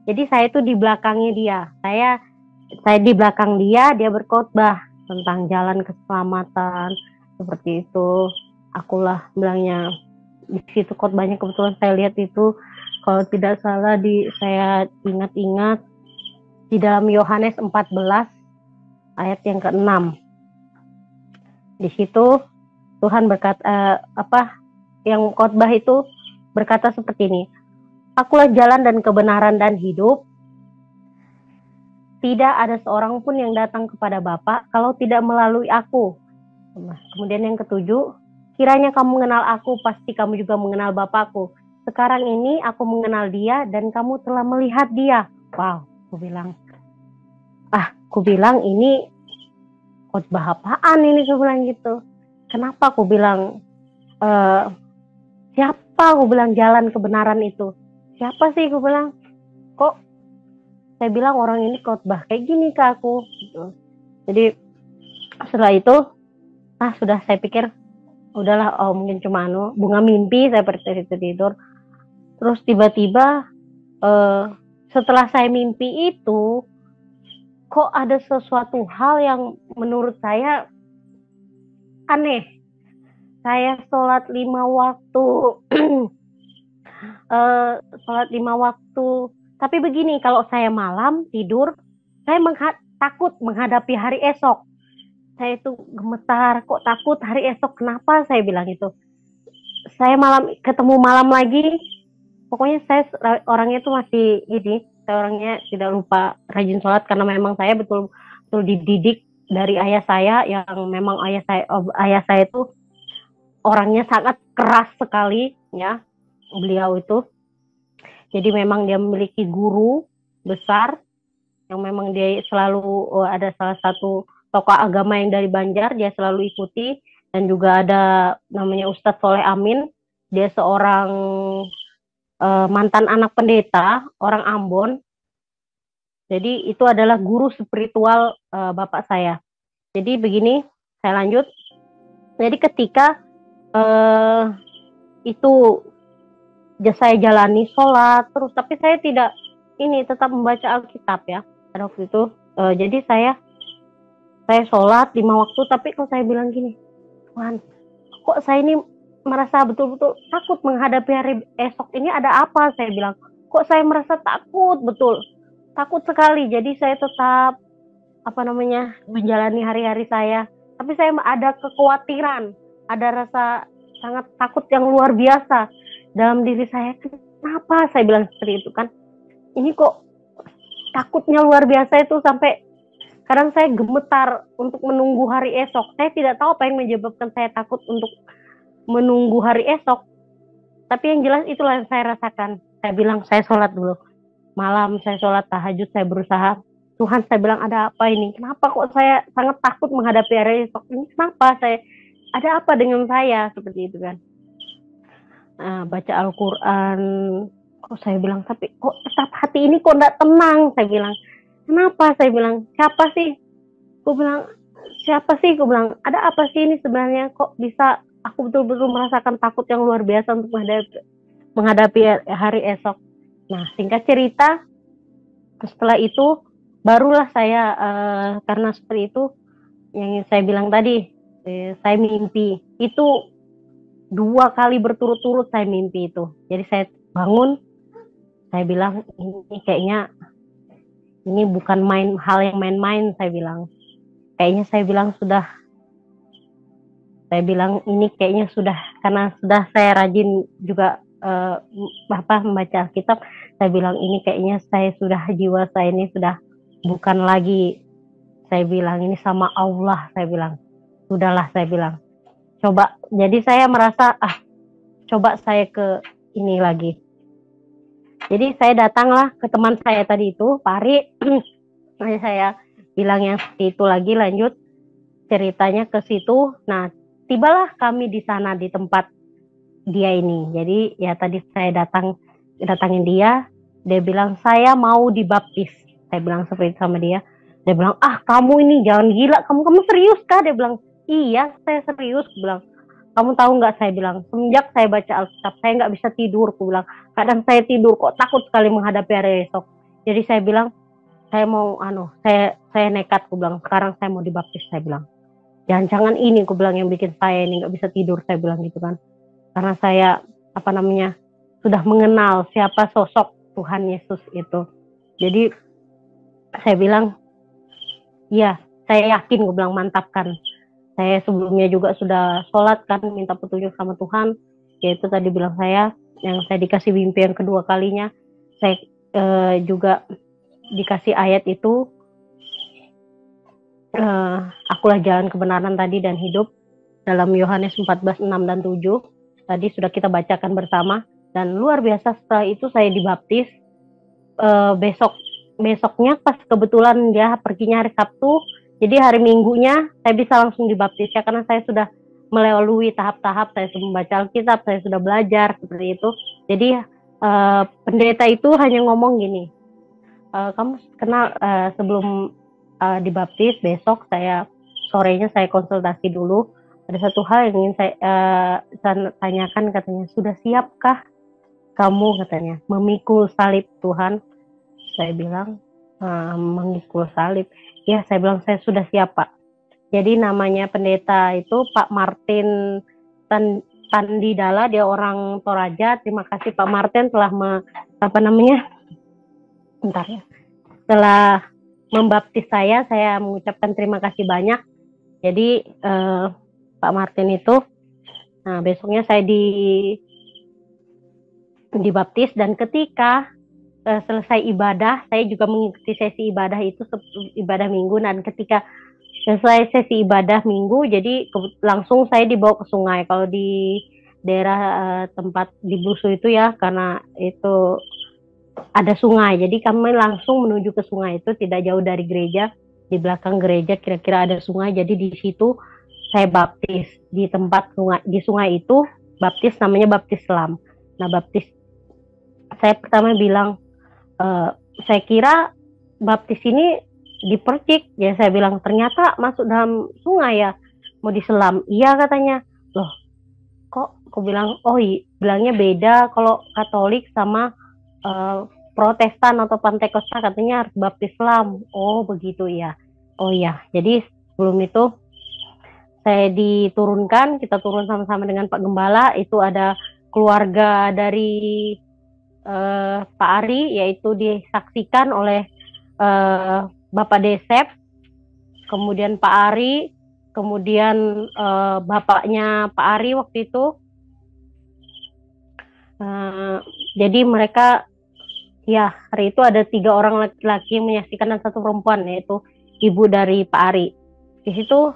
Jadi saya itu di belakangnya dia. Saya di belakang dia berkhotbah tentang jalan keselamatan seperti itu. Akulah bilangnya di situ khotbahnya, kebetulan saya lihat itu, kalau tidak salah saya ingat-ingat di dalam Yohanes 14 ayat yang ke-6. Di situ Tuhan berkata yang khotbah itu berkata seperti ini. Akulah jalan dan kebenaran dan hidup. Tidak ada seorang pun yang datang kepada Bapa kalau tidak melalui aku. Kemudian yang ketujuh, kiranya kamu mengenal aku, pasti kamu juga mengenal Bapakku. Sekarang ini aku mengenal dia dan kamu telah melihat dia. Wow, aku bilang ini khotbah apaan ini, aku bilang gitu. Kenapa aku bilang siapa, aku bilang jalan kebenaran itu. Siapa sih, aku bilang. Kok saya bilang orang ini khotbah kayak gini ke aku gitu. Jadi setelah itu sudah, saya pikir udahlah, mungkin cuma bunga mimpi, saya tidur. Terus tiba-tiba setelah saya mimpi itu, kok ada sesuatu hal yang menurut saya aneh. Saya sholat 5 waktu, sholat 5 waktu. Tapi begini, kalau saya malam tidur, saya takut menghadapi hari esok. Saya itu gemetar, kok takut hari esok, kenapa saya bilang itu. Saya ketemu malam lagi, pokoknya saya orangnya itu masih ini, saya orangnya tidak lupa rajin sholat karena memang saya betul-betul dididik dari ayah saya yang memang ayah saya itu orangnya sangat keras sekali ya, beliau itu. Jadi memang dia memiliki guru besar yang memang dia selalu ada salah satu tokoh agama yang dari Banjar dia selalu ikuti, dan juga ada namanya Ustadz Soleh Amin, dia seorang mantan anak pendeta orang Ambon. Jadi itu adalah guru spiritual bapak saya. Jadi begini, saya lanjut. Jadi ketika itu saya jalani sholat terus, tapi saya tidak tetap membaca Alkitab ya pada waktu itu. Jadi saya sholat 5 waktu, tapi kok saya bilang gini, Tuhan, kok saya ini merasa betul-betul takut menghadapi hari esok ini, ada apa? Saya bilang, kok saya merasa takut betul, takut sekali. Jadi saya tetap menjalani hari-hari saya, tapi saya ada kekhawatiran, ada rasa sangat takut yang luar biasa dalam diri saya. Kenapa saya bilang seperti itu kan? Ini kok takutnya luar biasa itu sampai kadang saya gemetar untuk menunggu hari esok. Saya tidak tahu apa yang menyebabkan saya takut untuk menunggu hari esok. Tapi yang jelas itulah yang saya rasakan. Saya bilang saya sholat dulu. Malam saya sholat tahajud, saya berusaha. Tuhan, saya bilang ada apa ini? Kenapa kok saya sangat takut menghadapi hari esok ini? Kenapa ada apa dengan saya? Seperti itu kan. Baca Al-Quran. Kok saya bilang, tapi kok tetap hati ini kok tidak tenang? Saya bilang, kenapa? Saya bilang, siapa sih? Aku bilang, siapa sih? Aku bilang, ada apa sih ini sebenarnya? Kok bisa aku betul-betul merasakan takut yang luar biasa untuk menghadapi hari esok. Nah, singkat cerita, setelah itu barulah saya karena seperti itu yang saya bilang tadi, saya mimpi itu 2 kali berturut-turut saya mimpi itu. Jadi saya bangun, saya bilang ini kayaknya ini bukan hal yang main-main. Saya bilang kayaknya, saya bilang ini kayaknya sudah, karena sudah saya rajin juga membaca Alkitab. Saya bilang ini kayaknya jiwa saya ini sudah bukan lagi, saya bilang ini sama Allah. Saya bilang sudahlah, saya bilang coba. Jadi saya merasa coba saya ke ini lagi. Jadi saya datanglah ke teman saya tadi itu, Pak Ari. Saya bilang yang seperti itu lagi, lanjut ceritanya ke situ. Nah, tibalah kami di sana di tempat dia ini. Jadi ya tadi saya datangin dia bilang saya mau dibaptis. Saya bilang seperti itu sama dia. Dia bilang, kamu ini jangan gila, kamu serius kah? Dia bilang, iya saya serius. Dia bilang, kamu tahu nggak? Saya bilang, semenjak saya baca Alkitab saya nggak bisa tidur. Aku bilang, kadang saya tidur kok takut sekali menghadapi hari esok. Jadi saya bilang, saya mau saya nekat. Aku bilang, sekarang saya mau dibaptis. Saya bilang, jangan ini, aku bilang, yang bikin saya ini nggak bisa tidur. Saya bilang gitu kan, karena saya sudah mengenal siapa sosok Tuhan Yesus itu. Jadi saya bilang, iya saya yakin. Gue bilang, mantap kan. Saya sebelumnya juga sudah sholat kan, minta petunjuk sama Tuhan. Yaitu tadi bilang yang saya dikasih mimpi yang kedua kalinya, saya juga dikasih ayat itu, akulah jalan kebenaran tadi dan hidup, dalam Yohanes 14:6 dan 7. Tadi sudah kita bacakan bersama. Dan luar biasa, setelah itu saya dibaptis. Besoknya pas kebetulan dia perginya hari Sabtu, jadi hari Minggunya saya bisa langsung dibaptis ya, karena saya sudah melalui tahap-tahap, saya sudah membaca Alkitab, saya sudah belajar seperti itu. Jadi pendeta itu hanya ngomong gini, kamu kenal, sebelum dibaptis besok sorenya saya konsultasi dulu, ada satu hal yang ingin saya tanyakan. Katanya, sudah siapkah kamu, katanya, memikul salib Tuhan? Saya bilang, Mengikul salib. Ya, saya bilang saya sudah siap, Pak. Jadi namanya pendeta itu Pak Martin Tandidala, dia orang Toraja. Terima kasih Pak Martin telah bentar ya, telah membaptis saya mengucapkan terima kasih banyak. Jadi Pak Martin itu, nah besoknya saya dibaptis, dan ketika selesai ibadah, saya juga mengikuti sesi ibadah itu, ibadah minggu, dan ketika selesai sesi ibadah minggu, jadi langsung saya dibawa ke sungai. Kalau di daerah tempat di Busu itu ya, karena itu ada sungai, jadi kami langsung menuju ke sungai itu, tidak jauh dari gereja. Di belakang gereja kira-kira ada sungai, jadi di situ saya baptis di tempat sungai. Di sungai itu baptis, namanya baptis selam. Nah, baptis, saya pertama bilang, saya kira baptis ini dipercik ya. Saya bilang ternyata masuk dalam sungai ya, mau diselam. Iya katanya. Loh, kok aku bilang, oh iya, bilangnya beda kalau Katolik sama Protestan atau Pantekosta, katanya harus baptis selam. Oh begitu ya. Oh ya, jadi sebelum itu saya diturunkan, kita turun sama-sama dengan Pak Gembala. Itu ada keluarga dari Pak Ari, yaitu disaksikan oleh Bapak Desep, kemudian Pak Ari, kemudian bapaknya Pak Ari waktu itu. Jadi mereka, ya hari itu ada 3 orang laki-laki yang menyaksikan dan 1 perempuan, yaitu ibu dari Pak Ari. Di situ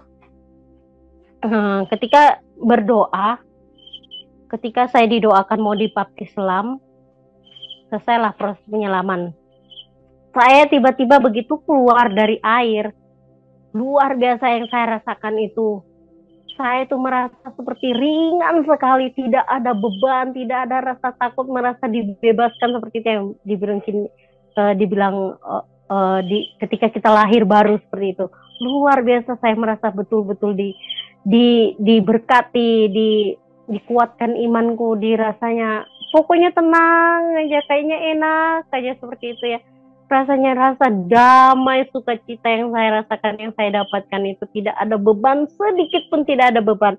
ketika berdoa, ketika saya didoakan mau dibaptis selam, selesailah proses penyelaman. Saya tiba-tiba begitu keluar dari air, luar biasa yang saya rasakan itu. Saya itu merasa seperti ringan sekali, tidak ada beban, tidak ada rasa takut, merasa dibebaskan seperti itu yang dibilang ketika kita lahir baru seperti itu. Luar biasa, saya merasa betul-betul diberkati, dikuatkan imanku, dirasanya pokoknya tenang aja, kayaknya enak aja seperti itu ya. Rasanya rasa damai, sukacita yang saya rasakan, yang saya dapatkan itu tidak ada beban, sedikit pun tidak ada beban.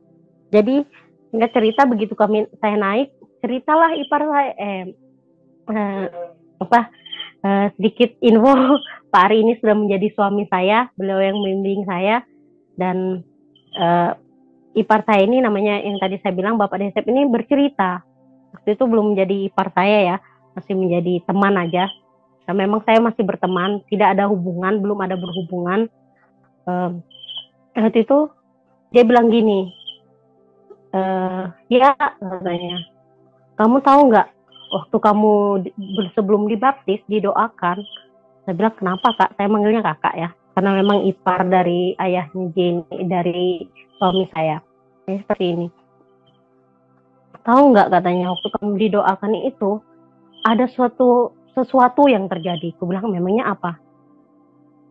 Jadi nggak cerita, begitu saya naik, ceritalah ipar saya sedikit info, Pak Ari ini sudah menjadi suami saya, beliau yang membimbing saya. Dan ipar saya ini namanya, yang tadi saya bilang Bapak Desep ini, bercerita waktu itu belum menjadi ipar saya ya, masih menjadi teman aja. Nah, memang saya masih berteman, tidak ada hubungan, belum ada berhubungan. Waktu itu dia bilang gini, ya katanya, kamu tahu nggak, waktu kamu sebelum dibaptis didoakan. Saya bilang, kenapa Kak? Saya manggilnya kakak ya, karena memang ipar dari ayahnya Jenny, dari suami saya. Seperti ini. Tahu nggak katanya, waktu kamu didoakan itu ada sesuatu yang terjadi. Aku bilang, memangnya apa?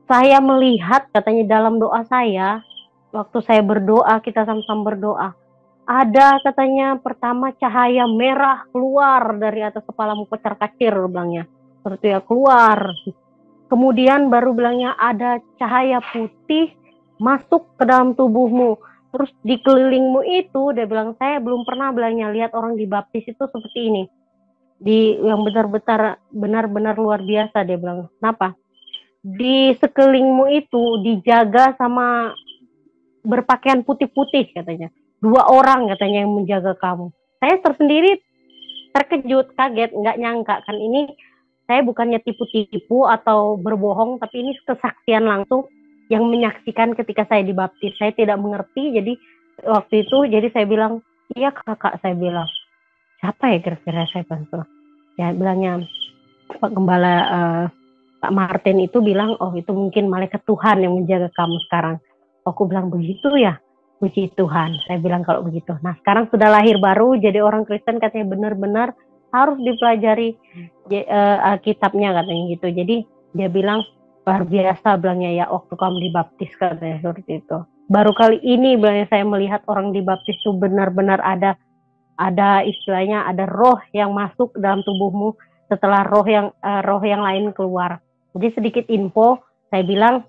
Saya melihat, katanya, dalam doa saya, waktu saya berdoa, kita sama-sama berdoa, ada katanya pertama cahaya merah keluar dari atas kepalamu, kocar-kacir bilangnya, seperti ya keluar. Kemudian baru bilangnya ada cahaya putih masuk ke dalam tubuhmu. Terus di kelilingmu itu, dia bilang, saya belum pernah bilangnya lihat orang dibaptis itu seperti ini. Yang benar-benar luar biasa, dia bilang. Kenapa? Di sekelilingmu itu dijaga sama berpakaian putih-putih katanya. 2 orang katanya yang menjaga kamu. Saya tersendiri terkejut, kaget, nggak nyangka kan, ini saya bukannya tipu-tipu atau berbohong, tapi ini kesaksian langsung yang menyaksikan ketika saya dibaptis. Saya tidak mengerti, jadi waktu itu jadi saya bilang, iya kakak, saya bilang, siapa ya kira-kira, saya bantu. Ya bilangnya Pak Gembala, Pak Martin itu bilang, oh itu mungkin malaikat Tuhan yang menjaga kamu sekarang. Aku bilang, begitu ya, puji Tuhan. Saya bilang kalau begitu. Nah sekarang sudah lahir baru, jadi orang Kristen, katanya benar-benar harus dipelajari Alkitabnya katanya gitu. Jadi dia bilang, luar biasa bilangnya ya, waktu kamu dibaptis katanya seperti itu. Baru kali ini bilangnya saya melihat orang dibaptis itu benar-benar ada istilahnya, ada roh yang masuk dalam tubuhmu setelah roh yang lain keluar. Jadi sedikit info, saya bilang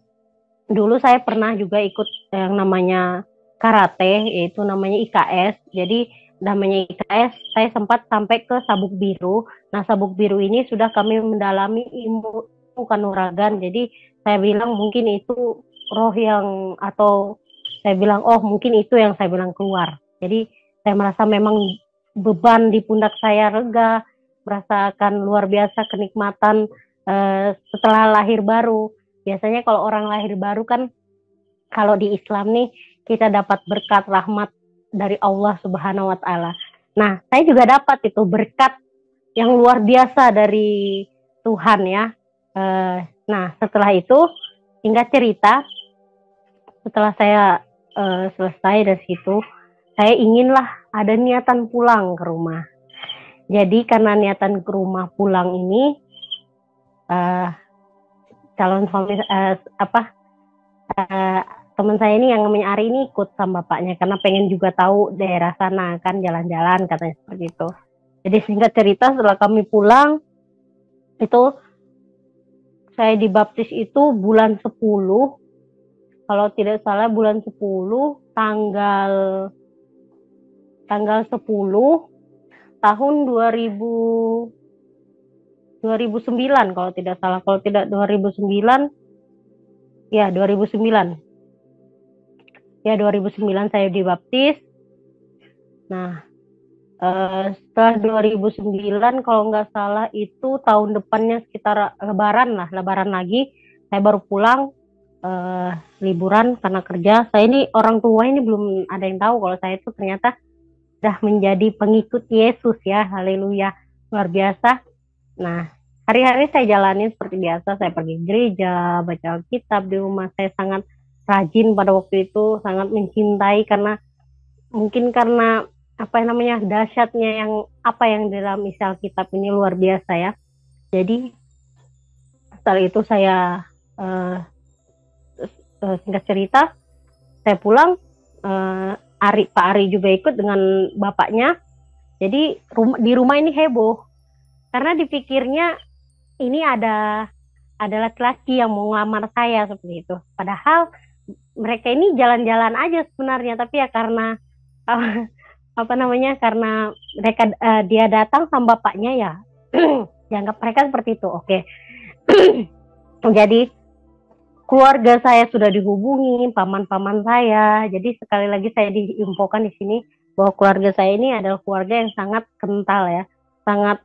dulu saya pernah juga ikut yang namanya karate, yaitu namanya IKS. Jadi namanya IKS, saya sempat sampai ke Sabuk Biru. Nah, Sabuk Biru ini sudah kami mendalami ilmu kanuragan. Jadi saya bilang mungkin itu roh yang, atau saya bilang oh mungkin itu yang saya bilang keluar. Jadi saya merasa memang beban di pundak saya rega, merasakan luar biasa kenikmatan setelah lahir baru. Biasanya kalau orang lahir baru kan, kalau di Islam nih, kita dapat berkat rahmat dari Allah Subhanahu wa Ta'ala. Nah, saya juga dapat itu berkat yang luar biasa dari Tuhan ya. Nah, setelah itu, singkat cerita, setelah saya selesai dari situ, saya inginlah ada niatan pulang ke rumah. Jadi karena niatan ke rumah pulang ini, calon suami teman saya ini yang namanya Ari ini ikut sama bapaknya karena pengen juga tahu daerah sana kan, jalan-jalan katanya seperti itu. Jadi singkat cerita, setelah kami pulang itu saya dibaptis itu bulan 10, kalau tidak salah bulan 10 tanggal 10 tahun 2009 kalau tidak salah, kalau tidak 2009 ya 2009 saya dibaptis. Nah, setelah 2009 kalau nggak salah itu tahun depannya sekitar lebaran lagi saya baru pulang liburan karena kerja. Saya ini orang tua ini belum ada yang tahu kalau saya itu ternyata sudah menjadi pengikut Yesus ya, haleluya, luar biasa. Nah, hari-hari saya jalani seperti biasa, saya pergi gereja, baca Alkitab di rumah. Saya sangat rajin pada waktu itu, sangat mencintai karena mungkin karena dahsyatnya yang di dalam isi Alkitab ini luar biasa ya. Jadi setelah itu saya singkat cerita saya pulang, Pak Ari juga ikut dengan bapaknya. Jadi di rumah ini heboh karena dipikirnya ini ada laki-laki yang mau ngelamar saya seperti itu. Padahal mereka ini jalan-jalan aja sebenarnya, tapi ya karena karena mereka dia datang sama bapaknya ya dianggap mereka seperti itu. Oke. Jadi keluarga saya sudah dihubungi, paman-paman saya. Jadi sekali lagi saya diinfokan di sini bahwa keluarga saya ini adalah keluarga yang sangat kental ya, sangat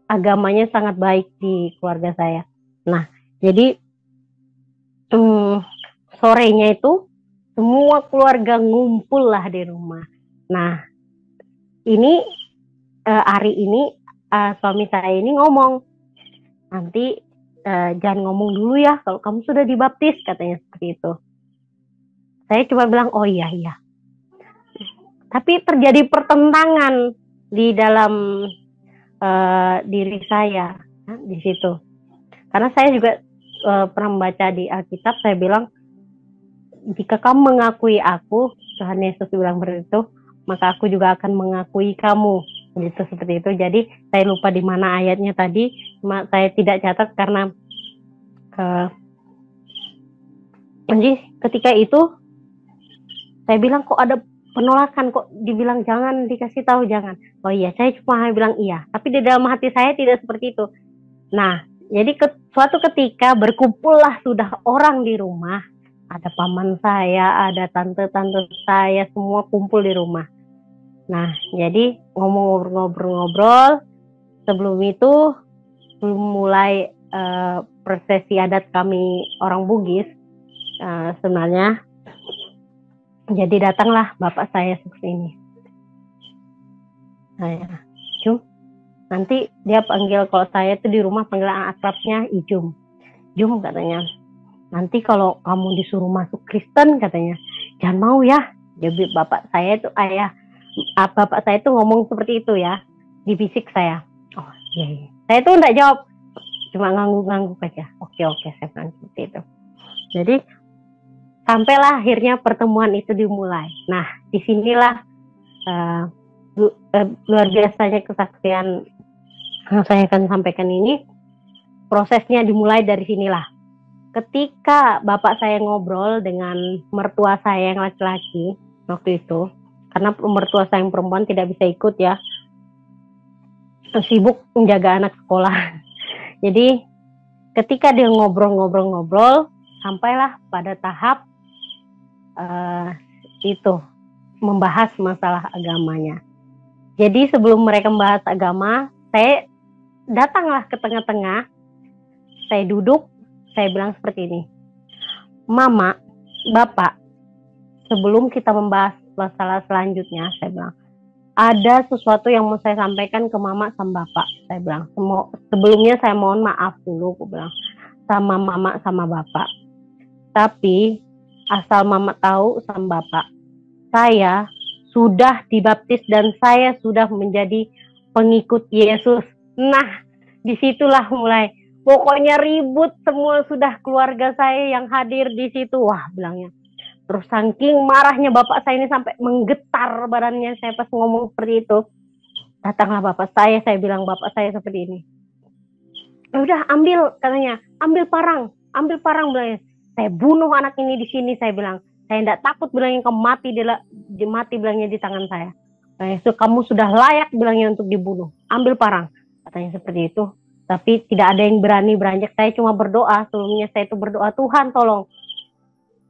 agamanya sangat baik di keluarga saya. Nah, jadi sorenya itu semua keluarga ngumpul lah di rumah. Nah, ini Ari ini suami saya ini ngomong, nanti jangan ngomong dulu ya kalau kamu sudah dibaptis, katanya seperti itu. Saya cuma bilang oh iya. Tapi terjadi pertentangan di dalam diri saya di situ. Karena saya juga pernah membaca di Alkitab, saya bilang jika kamu mengakui aku, Tuhan Yesus bilang begitu, maka aku juga akan mengakui kamu. Gitu, seperti itu. Jadi saya lupa di mana ayatnya tadi, saya tidak catat karena jadi ketika itu saya bilang kok ada penolakan, kok dibilang jangan dikasih tahu, jangan. Oh iya, saya cuma bilang iya, tapi di dalam hati saya tidak seperti itu. Nah, jadi suatu ketika berkumpullah sudah orang di rumah, ada paman saya, ada tante-tante saya, semua kumpul di rumah. Nah, jadi ngobrol-ngobrol. Sebelum itu, belum mulai prosesi adat kami orang Bugis sebenarnya. Jadi datanglah bapak saya seperti ini. Saya, Jum, nanti dia panggil, kalau saya itu di rumah panggilan akrabnya Ijum. Jum, katanya, nanti kalau kamu disuruh masuk Kristen, katanya, jangan mau ya. Jadi bapak saya itu bapak saya itu ngomong seperti itu ya, dibisik saya. Oh iya. Saya tuh enggak jawab, cuma ngangguk-ngangguk aja. Oke, saya bilang seperti itu. Jadi sampailah akhirnya pertemuan itu dimulai. Nah, disinilah luar biasanya kesaksian yang saya akan sampaikan ini. prosesnya dimulai dari sinilah. Ketika bapak saya ngobrol dengan mertua saya yang laki-laki waktu itu, karena mertua saya yang perempuan tidak bisa ikut ya, sibuk menjaga anak sekolah. Jadi ketika dia ngobrol-ngobrol, sampailah pada tahap itu membahas masalah agamanya. Jadi sebelum mereka membahas agama, saya datanglah ke tengah-tengah, saya duduk, saya bilang seperti ini, Mama, Bapak, sebelum kita membahas masalah selanjutnya, saya bilang, ada sesuatu yang mau saya sampaikan ke Mama sama Bapak. Saya bilang, sebelumnya saya mohon maaf dulu, aku bilang, sama Mama sama Bapak. Tapi asal Mama tahu sama Bapak, saya sudah dibaptis dan saya sudah menjadi pengikut Yesus. Nah, disitulah mulai. Pokoknya ribut semua, sudah keluarga saya yang hadir di situ. Wah, bilangnya. Terus saking marahnya bapak saya ini sampai menggetar badannya saya pas ngomong seperti itu. Datanglah bapak saya bilang bapak saya seperti ini. Udah ambil, katanya, ambil parang bilangnya. Saya bunuh anak ini di sini, saya bilang. Saya tidak takut bilangnya kamu mati bilangnya di tangan saya. So, kamu sudah layak bilangnya untuk dibunuh. Ambil parang, katanya seperti itu. Tapi tidak ada yang berani beranjak. Saya cuma berdoa. Sebelumnya saya itu berdoa, Tuhan tolong.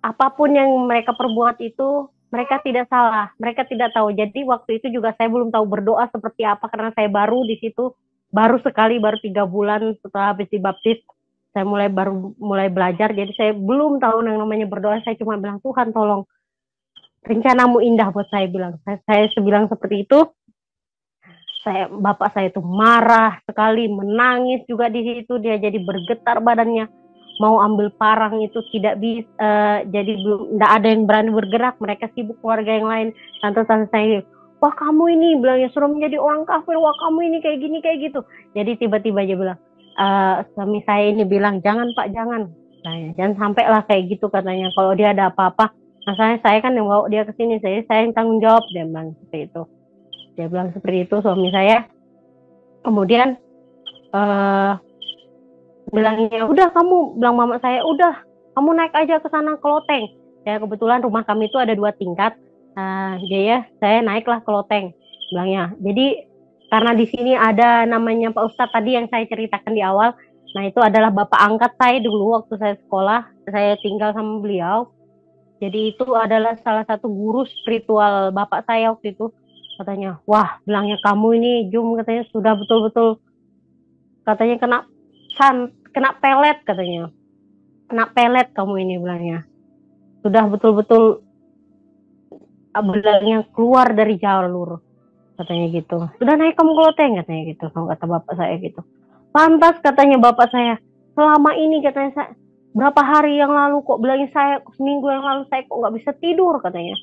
Apapun yang mereka perbuat itu, mereka tidak salah. Mereka tidak tahu. Jadi waktu itu juga saya belum tahu berdoa seperti apa. Karena saya baru di situ. Baru 3 bulan setelah habis dibaptis. Saya mulai belajar. Jadi saya belum tahu yang namanya berdoa. Saya cuma bilang, Tuhan tolong. Rencanamu indah buat saya bilang. Saya bilang seperti itu. Bapak saya itu marah sekali, menangis juga di situ. Dia jadi bergetar badannya, mau ambil parang itu tidak bisa. Jadi tidak ada yang berani bergerak. Mereka sibuk, keluarga yang lain. Tante-tante saya, wah kamu ini bilangnya suruh menjadi orang kafir. Wah kamu ini kayak gini kayak gitu. Jadi tiba-tiba aja bilang, suami saya ini bilang, jangan Pak, jangan. Jangan sampai lah kayak gitu katanya. Kalau dia ada apa-apa, masalahnya saya kan yang bawa dia ke sini. Saya yang tanggung jawab, dia bilang seperti itu. Dia bilang seperti itu suami saya. Kemudian bilangnya, udah kamu, bilang mama saya, udah kamu naik aja ke sana ke loteng. Ya kebetulan rumah kami itu ada 2 tingkat. Jadi saya naiklah ke loteng, bilangnya. Jadi karena di sini ada namanya Pak Ustadz tadi yang saya ceritakan di awal. Nah itu adalah bapak angkat saya dulu waktu saya sekolah. Saya tinggal sama beliau. Jadi itu adalah salah satu guru spiritual bapak saya waktu itu. Katanya, wah bilangnya kamu ini Jum, katanya sudah betul-betul, katanya kena pelet, katanya kena pelet kamu ini, bilangnya sudah betul-betul bilangnya keluar dari jalur, katanya gitu. Sudah naik kamu ke loteng, katanya gitu, kata bapak saya gitu. Pantas katanya bapak saya, selama ini katanya saya, berapa hari yang lalu kok bilangnya saya, seminggu yang lalu saya kok nggak bisa tidur, katanya.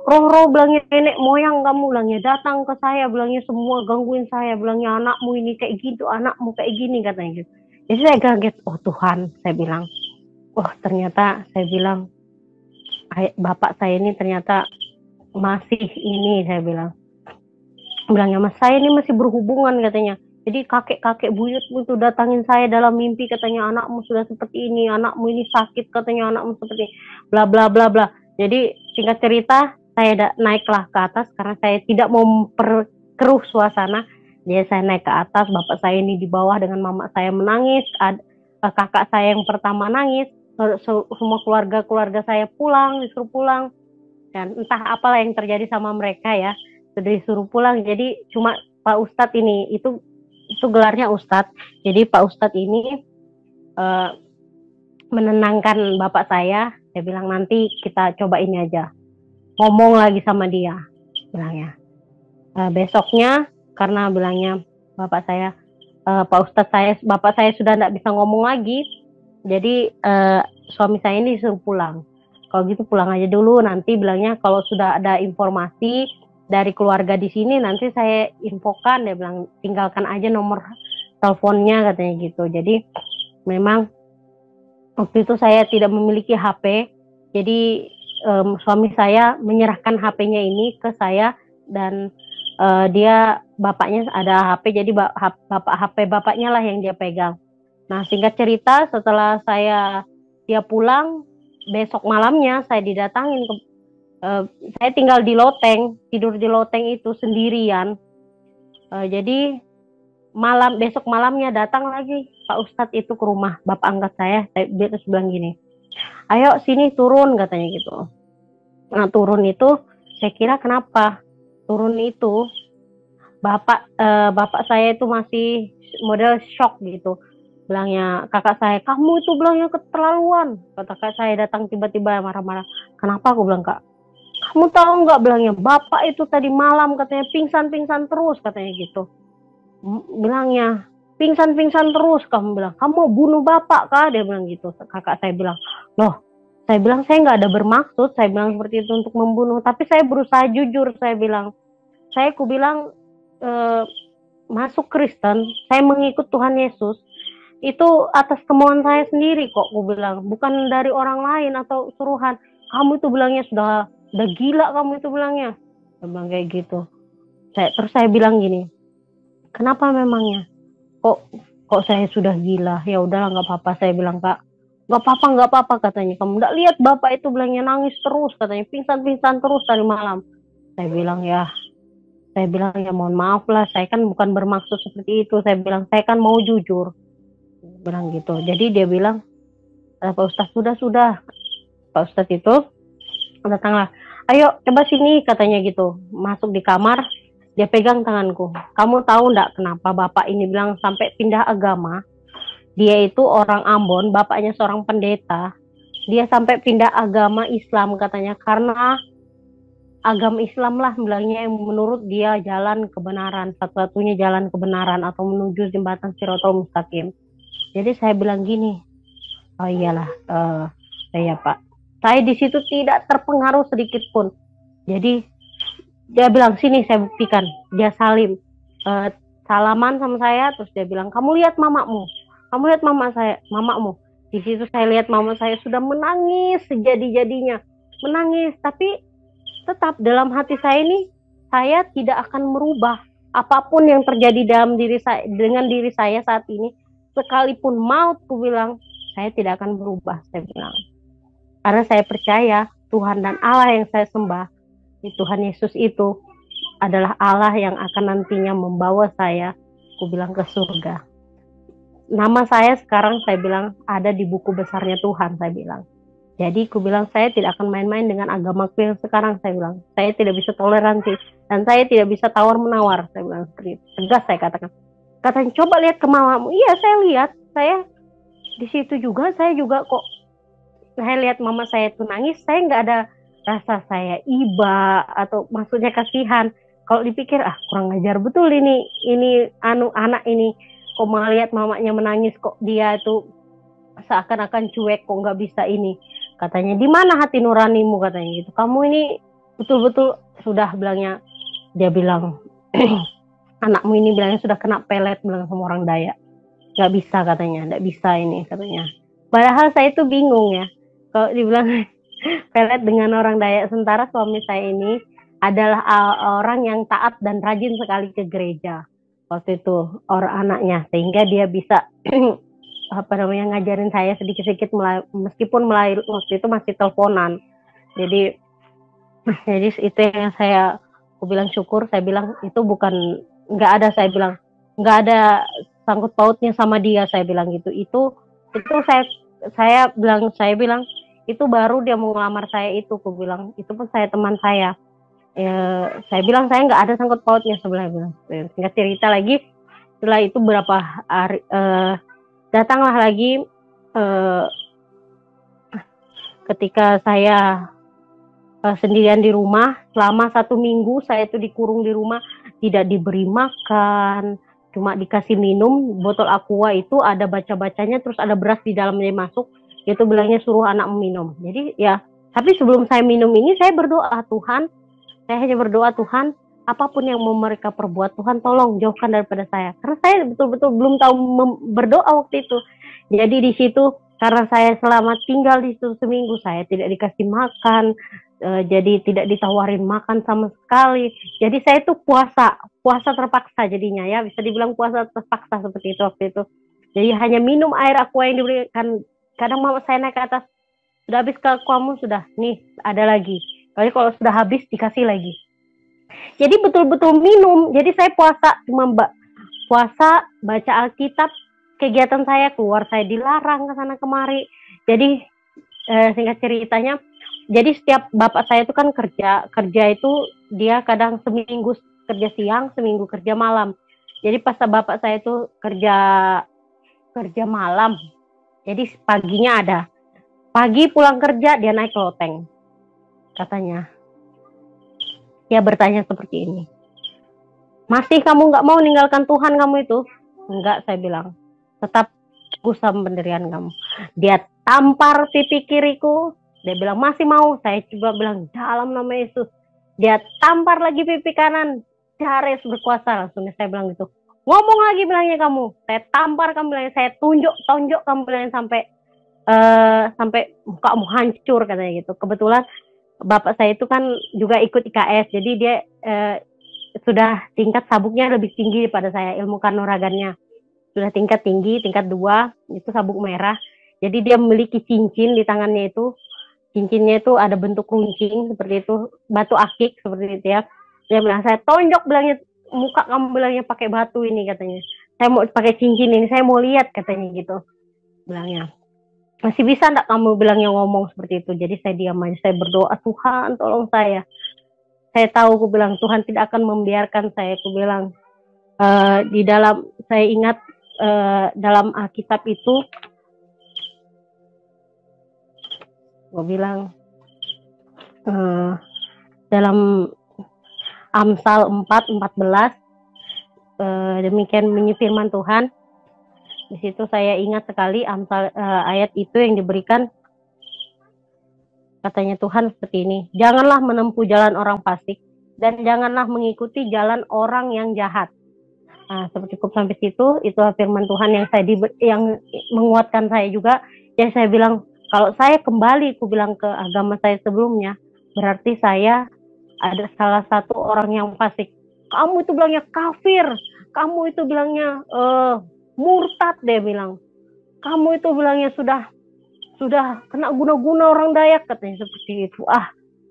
Roh-roh bilangnya nenek moyang kamu, bilangnya datang ke saya, bilangnya semua gangguin saya, bilangnya anakmu ini kayak gitu, anakmu kayak gini, katanya gitu. Jadi saya kaget, oh Tuhan, saya bilang, oh ternyata saya bilang, bapak saya ini ternyata masih ini, saya bilang, bilangnya mas saya ini masih berhubungan, katanya. Jadi kakek-kakek buyutmu itu datangin saya dalam mimpi, katanya anakmu sudah seperti ini, anakmu ini sakit, katanya anakmu seperti bla bla bla bla. Jadi singkat cerita, saya naiklah ke atas karena saya tidak mau memperkeruh suasana. Jadi saya naik ke atas, bapak saya ini di bawah dengan mama saya menangis, kakak saya yang pertama nangis, semua keluarga saya pulang, disuruh pulang. Dan entah apalah yang terjadi sama mereka ya, sudah disuruh pulang. Jadi cuma Pak Ustadz ini, itu gelarnya Ustadz. Jadi Pak Ustadz ini menenangkan bapak saya bilang nanti kita coba ini aja, ngomong lagi sama dia, bilangnya. Besoknya karena bilangnya bapak saya, bapak saya sudah tidak bisa ngomong lagi, jadi suami saya ini disuruh pulang. Kalau gitu pulang aja dulu, nanti bilangnya kalau sudah ada informasi dari keluarga di sini nanti saya infokan, dia bilang tinggalkan aja nomor teleponnya, katanya gitu. Jadi memang waktu itu saya tidak memiliki HP, jadi suami saya menyerahkan HP-nya ini ke saya dan dia bapaknya ada HP, jadi HP bapaknya lah yang dia pegang. Nah, singkat cerita, setelah dia pulang, besok malamnya saya didatangin saya tinggal di loteng, tidur di loteng itu sendirian. Jadi besok malamnya datang lagi Pak Ustadz itu ke rumah bapak angkat saya. Dia terus bilang gini, ayo sini turun katanya gitu. Nah, turun itu saya kira kenapa? Turun itu bapak saya itu masih model shock gitu. Bilangnya kakak saya, kamu itu bilangnya keterlaluan. Kata kakak saya datang tiba-tiba marah-marah. Kenapa? Aku bilang, kak, kamu tahu nggak, bilangnya bapak itu tadi malam katanya pingsan-pingsan terus katanya gitu. Bilangnya pingsan-pingsan terus, kamu bilang kamu mau bunuh bapak kah? Dia bilang gitu. Kakak saya bilang, loh, saya bilang saya nggak ada bermaksud, saya bilang seperti itu untuk membunuh, tapi saya berusaha jujur. Saya bilang, ku bilang masuk Kristen, saya mengikut Tuhan Yesus itu atas kemauan saya sendiri kok, aku bilang, bukan dari orang lain atau suruhan. Kamu itu bilangnya sudah gila, kamu itu bilangnya. Saya bilang kayak gitu. Terus saya bilang gini, kenapa memangnya? Kok saya sudah gila? Ya udahlah, nggak apa-apa, saya bilang, kak, nggak apa-apa katanya. Kamu nggak lihat bapak itu bilangnya nangis terus katanya, pingsan-pingsan terus tadi malam. Saya bilang ya mohon maaf lah, saya kan bukan bermaksud seperti itu. Saya bilang saya kan mau jujur, bilang gitu. Jadi dia bilang, Pak Ustadz, sudah Pak Ustadz itu datanglah, ayo coba sini katanya gitu. Masuk di kamar, dia pegang tanganku. Kamu tahu enggak kenapa bapak ini bilang sampai pindah agama? Dia itu orang Ambon, bapaknya seorang pendeta. Dia sampai pindah agama Islam katanya, karena agama Islam lah bilangnya yang menurut dia jalan kebenaran, satu-satunya jalan kebenaran atau menuju jembatan Shirathul Mustaqim. Jadi saya bilang gini, oh iyalah, saya Pak, saya di situ tidak terpengaruh sedikit pun. Jadi dia bilang, sini saya buktikan. Dia salaman sama saya, terus dia bilang, kamu lihat mamamu, kamu lihat mamamu. Di situ saya lihat mama saya sudah menangis sejadi-jadinya, menangis. Tapi tetap dalam hati saya ini, saya tidak akan merubah apapun yang terjadi dalam diri saya, dengan diri saya saat ini. Sekalipun maut, ku bilang, saya tidak akan berubah, saya bilang. Karena saya percaya Tuhan dan Allah yang saya sembah, Tuhan Yesus itu adalah Allah yang akan nantinya membawa saya, ku bilang, ke surga. Nama saya sekarang, saya bilang, ada di buku besarnya Tuhan, saya bilang. Jadi ku bilang, saya tidak akan main-main dengan agamaku yang sekarang, saya bilang. Saya tidak bisa toleransi dan saya tidak bisa tawar-menawar, saya bilang. Tegas saya katakan. Katanya, coba lihat ke mamamu. Iya, saya lihat. Saya di situ juga, saya juga kok. Saya lihat mama saya itu nangis, saya nggak ada rasa saya iba atau maksudnya kasihan. Kalau dipikir, kurang ajar betul ini anak ini, kok melihat mamanya menangis, kok dia itu seakan-akan cuek, kok nggak bisa ini. Katanya, di mana hati nuranimu, katanya gitu. Kamu ini betul-betul sudah, bilangnya, dia bilang, anakmu ini bilangnya sudah kena pelet, bilang sama orang Dayak. Nggak bisa katanya, nggak bisa ini katanya. Padahal saya itu bingung ya, kalau dibilang pelet dengan orang Dayak, sementara suami saya ini adalah orang yang taat dan rajin sekali ke gereja waktu itu, orang anaknya, sehingga dia bisa ngajarin saya sedikit-sedikit meskipun waktu itu masih teleponan. Jadi itu yang aku bilang syukur. Saya bilang itu bukan, nggak ada, saya bilang nggak ada sangkut pautnya sama dia, saya bilang gitu. Itu saya bilang itu baru dia mau ngelamar saya itu, aku bilang itu pun saya teman saya. Saya bilang saya nggak ada sangkut pautnya, sebenarnya. Singkat cerita lagi, setelah itu berapa hari datanglah lagi ketika saya sendirian di rumah selama 1 minggu. Saya itu dikurung di rumah, tidak diberi makan, cuma dikasih minum botol aqua itu ada baca-bacanya, terus ada beras di dalamnya masuk, itu bilangnya suruh anak minum. Jadi ya, tapi sebelum saya minum ini saya berdoa, Tuhan, saya hanya berdoa, Tuhan, apapun yang mau mereka perbuat, Tuhan tolong jauhkan daripada saya. Karena saya betul-betul belum tahu berdoa waktu itu. Jadi di situ, karena saya selama tinggal di situ seminggu, saya tidak dikasih makan, jadi tidak ditawarin makan sama sekali. Jadi saya itu puasa terpaksa jadinya ya, bisa dibilang puasa terpaksa seperti itu waktu itu. Jadi hanya minum air aqua yang diberikan. Kadang mama saya naik ke atas, sudah habis ke aquamu, sudah, nih ada lagi. Kalau sudah habis dikasih lagi. Jadi betul-betul minum. Jadi saya puasa cuma puasa, baca Alkitab, kegiatan saya keluar saya dilarang ke sana kemari. Jadi singkat ceritanya, jadi setiap bapak saya itu kan kerja itu dia kadang seminggu kerja siang, seminggu kerja malam. Jadi pas bapak saya itu kerja malam, jadi paginya ada, pagi pulang kerja dia naik loteng, katanya. Dia bertanya seperti ini, masih kamu nggak mau meninggalkan Tuhan kamu itu? Enggak, saya bilang, tetap sama pendirian kamu. Dia tampar pipi kiriku, dia bilang masih mau. Saya coba bilang dalam nama Yesus. Dia tampar lagi pipi kanan, darah Yesus berkuasa. Langsung saya bilang gitu, ngomong lagi bilangnya kamu. Saya tampar kamu bilangnya, saya tonjok kamu bilangnya sampai mukamu hancur, katanya gitu. Kebetulan bapak saya itu kan juga ikut IKS, jadi dia sudah tingkat sabuknya lebih tinggi daripada saya, ilmu kanuragannya sudah tingkat tinggi, tingkat 2, itu sabuk merah. Jadi dia memiliki cincin di tangannya itu, cincinnya itu ada bentuk runcing seperti itu, batu akik seperti itu ya. Dia bilang, saya tonjok bilangnya muka kamu bilangnya pakai batu ini, katanya. Saya mau pakai cincin ini, saya mau lihat, katanya gitu, bilangnya. Masih bisa enggak kamu bilangnya ngomong seperti itu? Jadi saya diam aja, saya berdoa, Tuhan tolong saya. Saya tahu, aku bilang Tuhan tidak akan membiarkan saya, aku bilang. Di dalam, saya ingat dalam Alkitab itu, gue bilang dalam Amsal 4:14, demikian bunyi firman Tuhan. Di situ saya ingat sekali Amsal, ayat itu yang diberikan, katanya Tuhan seperti ini, janganlah menempuh jalan orang fasik dan janganlah mengikuti jalan orang yang jahat. Nah, seperti cukup sampai situ, itu firman Tuhan yang menguatkan saya juga. Jadi saya bilang, kalau saya kembali, aku bilang ke agama saya sebelumnya, berarti saya ada salah satu orang yang fasik. Kamu itu bilangnya kafir, kamu itu bilangnya murtad, dia bilang. Kamu itu bilangnya sudah kena guna-guna orang Dayak, katanya seperti itu.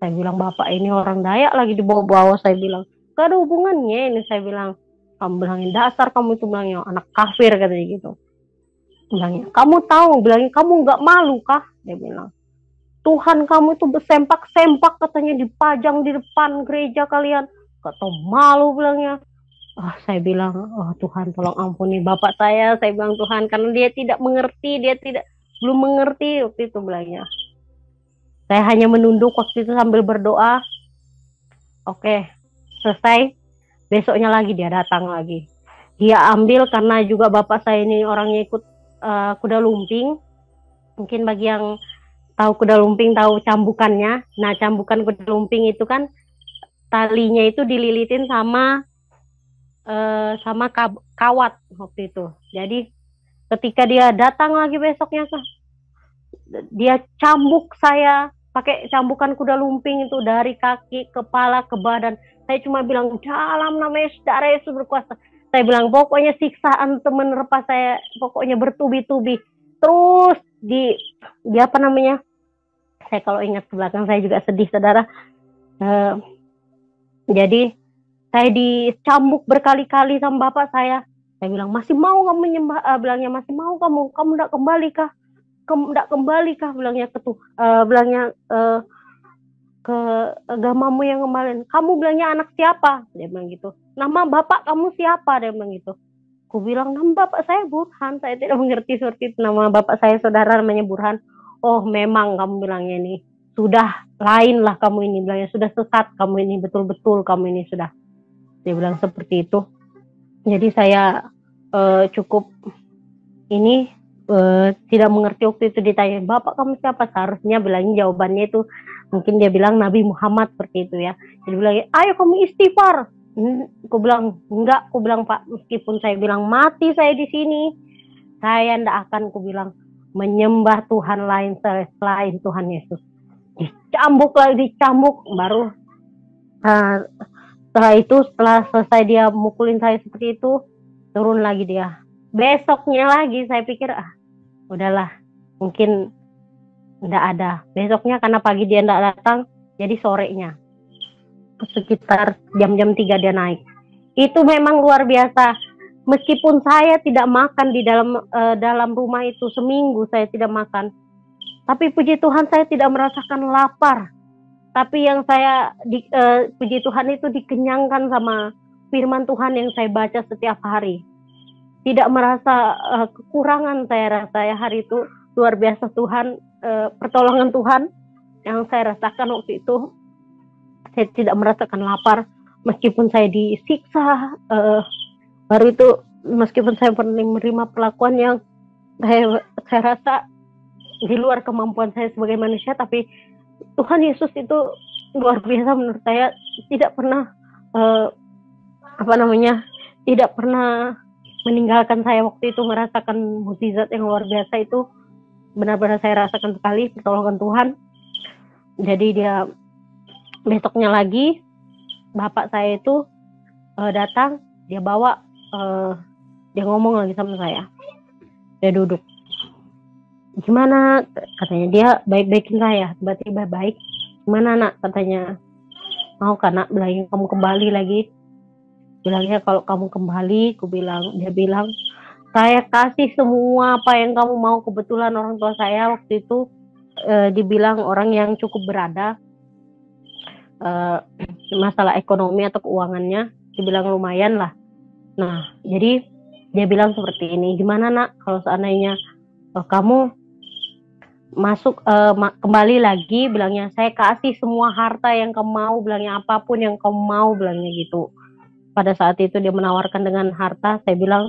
Saya bilang, bapak ini orang Dayak lagi dibawa-bawa, saya bilang. Gak ada hubungannya ini, saya bilang. Kamu bilangin dasar kamu itu bilangnya anak kafir, katanya gitu. Bilangnya, kamu tahu, bilangnya kamu nggak malu kah? Dia bilang, Tuhan kamu itu bersempak-sempak, katanya dipajang di depan gereja kalian. Gak tahu malu, bilangnya. Saya bilang, Tuhan tolong ampuni bapak saya bilang Tuhan, karena dia tidak mengerti, belum mengerti waktu itu, bilangnya. Saya hanya menunduk waktu itu sambil berdoa. Oke, selesai. Besoknya lagi dia datang lagi. Dia ambil, karena juga bapak saya ini orangnya ikut kuda lumping. Mungkin bagi yang tahu kuda lumping tahu cambukannya. Nah, cambukan kuda lumping itu kan talinya itu dililitin sama kawat waktu itu. Jadi ketika dia datang lagi besoknya, dia cambuk saya pakai cambukan kuda lumping itu dari kaki, kepala, ke badan. Saya cuma bilang, dalam nama Yesus, darah Yesus berkuasa. Saya bilang, pokoknya siksaan itu menerpa saya, pokoknya bertubi-tubi. Terus dia apa namanya? Saya kalau ingat ke belakang saya juga sedih, saudara. Jadi saya dicambuk berkali-kali sama bapak saya. Saya bilang, masih mau kamu menyembah? Bilangnya, masih mau kamu tidak kembali kah? Kamu tidak kembali kah? Bilangnya ke agamamu yang kemarin. Kamu bilangnya anak siapa? Dia bilang gitu. Nama bapak kamu siapa? Dia bilang gitu. Aku bilang, nama bapak saya Burhan. Saya tidak mengerti seperti itu. Nama bapak saya saudara namanya Burhan. Oh, memang kamu bilangnya ini sudah lain lah kamu ini, bilangnya sudah sesat kamu ini, betul-betul kamu ini sudah. Dia bilang seperti itu. Jadi saya cukup ini tidak mengerti waktu itu. Ditanya, bapak kamu siapa? Seharusnya bilangnya jawabannya itu mungkin dia bilang Nabi Muhammad seperti itu ya. Jadi bilang, ayo kamu istighfar. Aku bilang, enggak. Aku bilang, Pak, meskipun saya bilang mati saya di sini, saya tidak akan, aku bilang, menyembah Tuhan lain selain Tuhan Yesus. Dicambuk lagi, dicambuk. Baru setelah selesai dia mukulin saya seperti itu, turun lagi dia. Besoknya lagi saya pikir udahlah, mungkin nggak ada. Besoknya karena pagi dia nggak datang, jadi sorenya sekitar jam-jam 3 dia naik. Itu memang luar biasa. Meskipun saya tidak makan di dalam rumah itu seminggu, saya tidak makan. Tapi puji Tuhan saya tidak merasakan lapar. Tapi yang saya puji Tuhan itu dikenyangkan sama firman Tuhan yang saya baca setiap hari. Tidak merasa kekurangan saya rasa ya hari itu. Luar biasa Tuhan, pertolongan Tuhan yang saya rasakan waktu itu. Saya tidak merasakan lapar meskipun saya disiksa. Baru itu meskipun saya menerima perlakuan yang saya rasa di luar kemampuan saya sebagai manusia, tapi Tuhan Yesus itu luar biasa menurut saya. Tidak pernah tidak pernah meninggalkan saya waktu itu. Merasakan mukjizat yang luar biasa itu benar-benar saya rasakan sekali pertolongan Tuhan. Jadi dia besoknya lagi bapak saya itu datang, dia bawa dia ngomong lagi sama saya. Dia duduk, gimana katanya, dia baik-baikin saya tiba-tiba. Baik, gimana nak katanya, mau kan nak, bilangin kamu kembali lagi. Bilangnya kalau kamu kembali, dia bilang saya kasih semua apa yang kamu mau. Kebetulan orang tua saya waktu itu dibilang orang yang cukup berada, masalah ekonomi atau keuangannya dibilang lumayan lah. Nah jadi dia bilang seperti ini, gimana nak kalau seandainya kamu masuk kembali lagi, bilangnya saya kasih semua harta yang kamu mau, bilangnya apapun yang kamu mau, bilangnya gitu. Pada saat itu dia menawarkan dengan harta. Saya bilang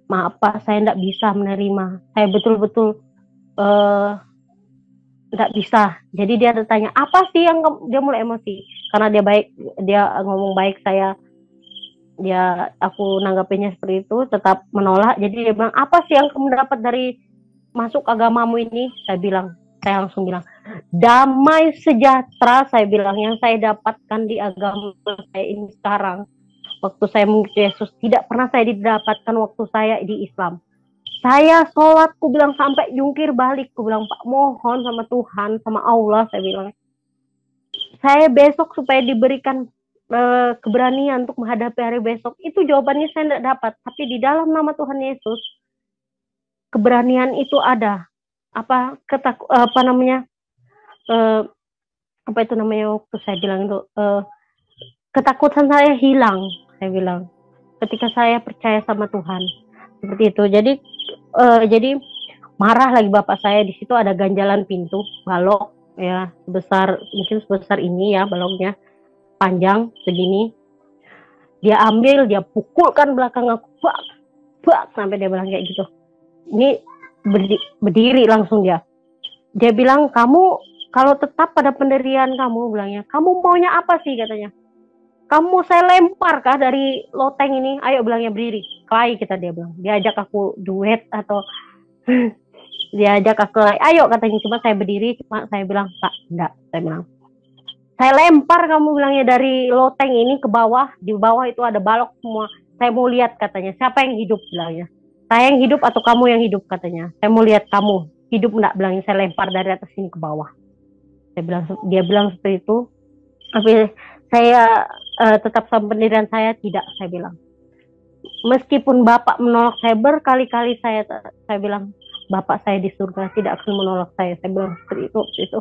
maaf Pak, saya tidak bisa menerima, saya betul-betul tidak bisa. Jadi dia bertanya apa sih yang dia mulai emosi karena dia baik, dia ngomong baik, aku nanggapinnya seperti itu, tetap menolak. Jadi dia bilang apa sih yang kamu dapat dari masuk agamamu ini? Saya langsung bilang damai sejahtera. Saya bilang yang saya dapatkan di agama saya ini sekarang, waktu saya mengikuti Yesus, tidak pernah saya didapatkan waktu saya di Islam. Saya sholat, ku bilang sampai jungkir balik, ku bilang Pak mohon sama Tuhan, sama Allah, saya bilang saya besok supaya diberikan keberanian untuk menghadapi hari besok. Itu jawabannya saya tidak dapat, tapi di dalam nama Tuhan Yesus keberanian itu ada. Waktu saya bilang itu ketakutan saya hilang, saya bilang ketika saya percaya sama Tuhan, seperti itu. Jadi marah lagi bapak saya. Di situ ada ganjalan pintu balok ya, mungkin sebesar ini ya, baloknya panjang segini. Dia ambil, dia pukulkan belakang aku, bak sampai dia bilang kayak gitu. Ini berdiri langsung dia bilang, kamu kalau tetap pada pendirian kamu, bilangnya kamu maunya apa sih katanya, kamu saya lempar kah dari loteng ini, ayo bilangnya berdiri, kelahi kita, dia bilang. Dia ajak aku duet atau dia ajak aku kelahi, ayo katanya. Cuma saya berdiri, cuma saya bilang Pak enggak, saya bilang saya lempar kamu, bilangnya dari loteng ini ke bawah. Di bawah itu ada balok semua, saya mau lihat katanya siapa yang hidup, bilangnya saya yang hidup atau kamu yang hidup katanya, saya mau lihat kamu hidup enggak, bilangnya saya lempar dari atas sini ke bawah. Dia bilang seperti itu. Tapi saya tetap sama pendirian saya, tidak, saya bilang. Meskipun Bapak menolak saya berkali-kali, saya bilang Bapak saya di surga tidak akan menolak saya bilang seperti itu.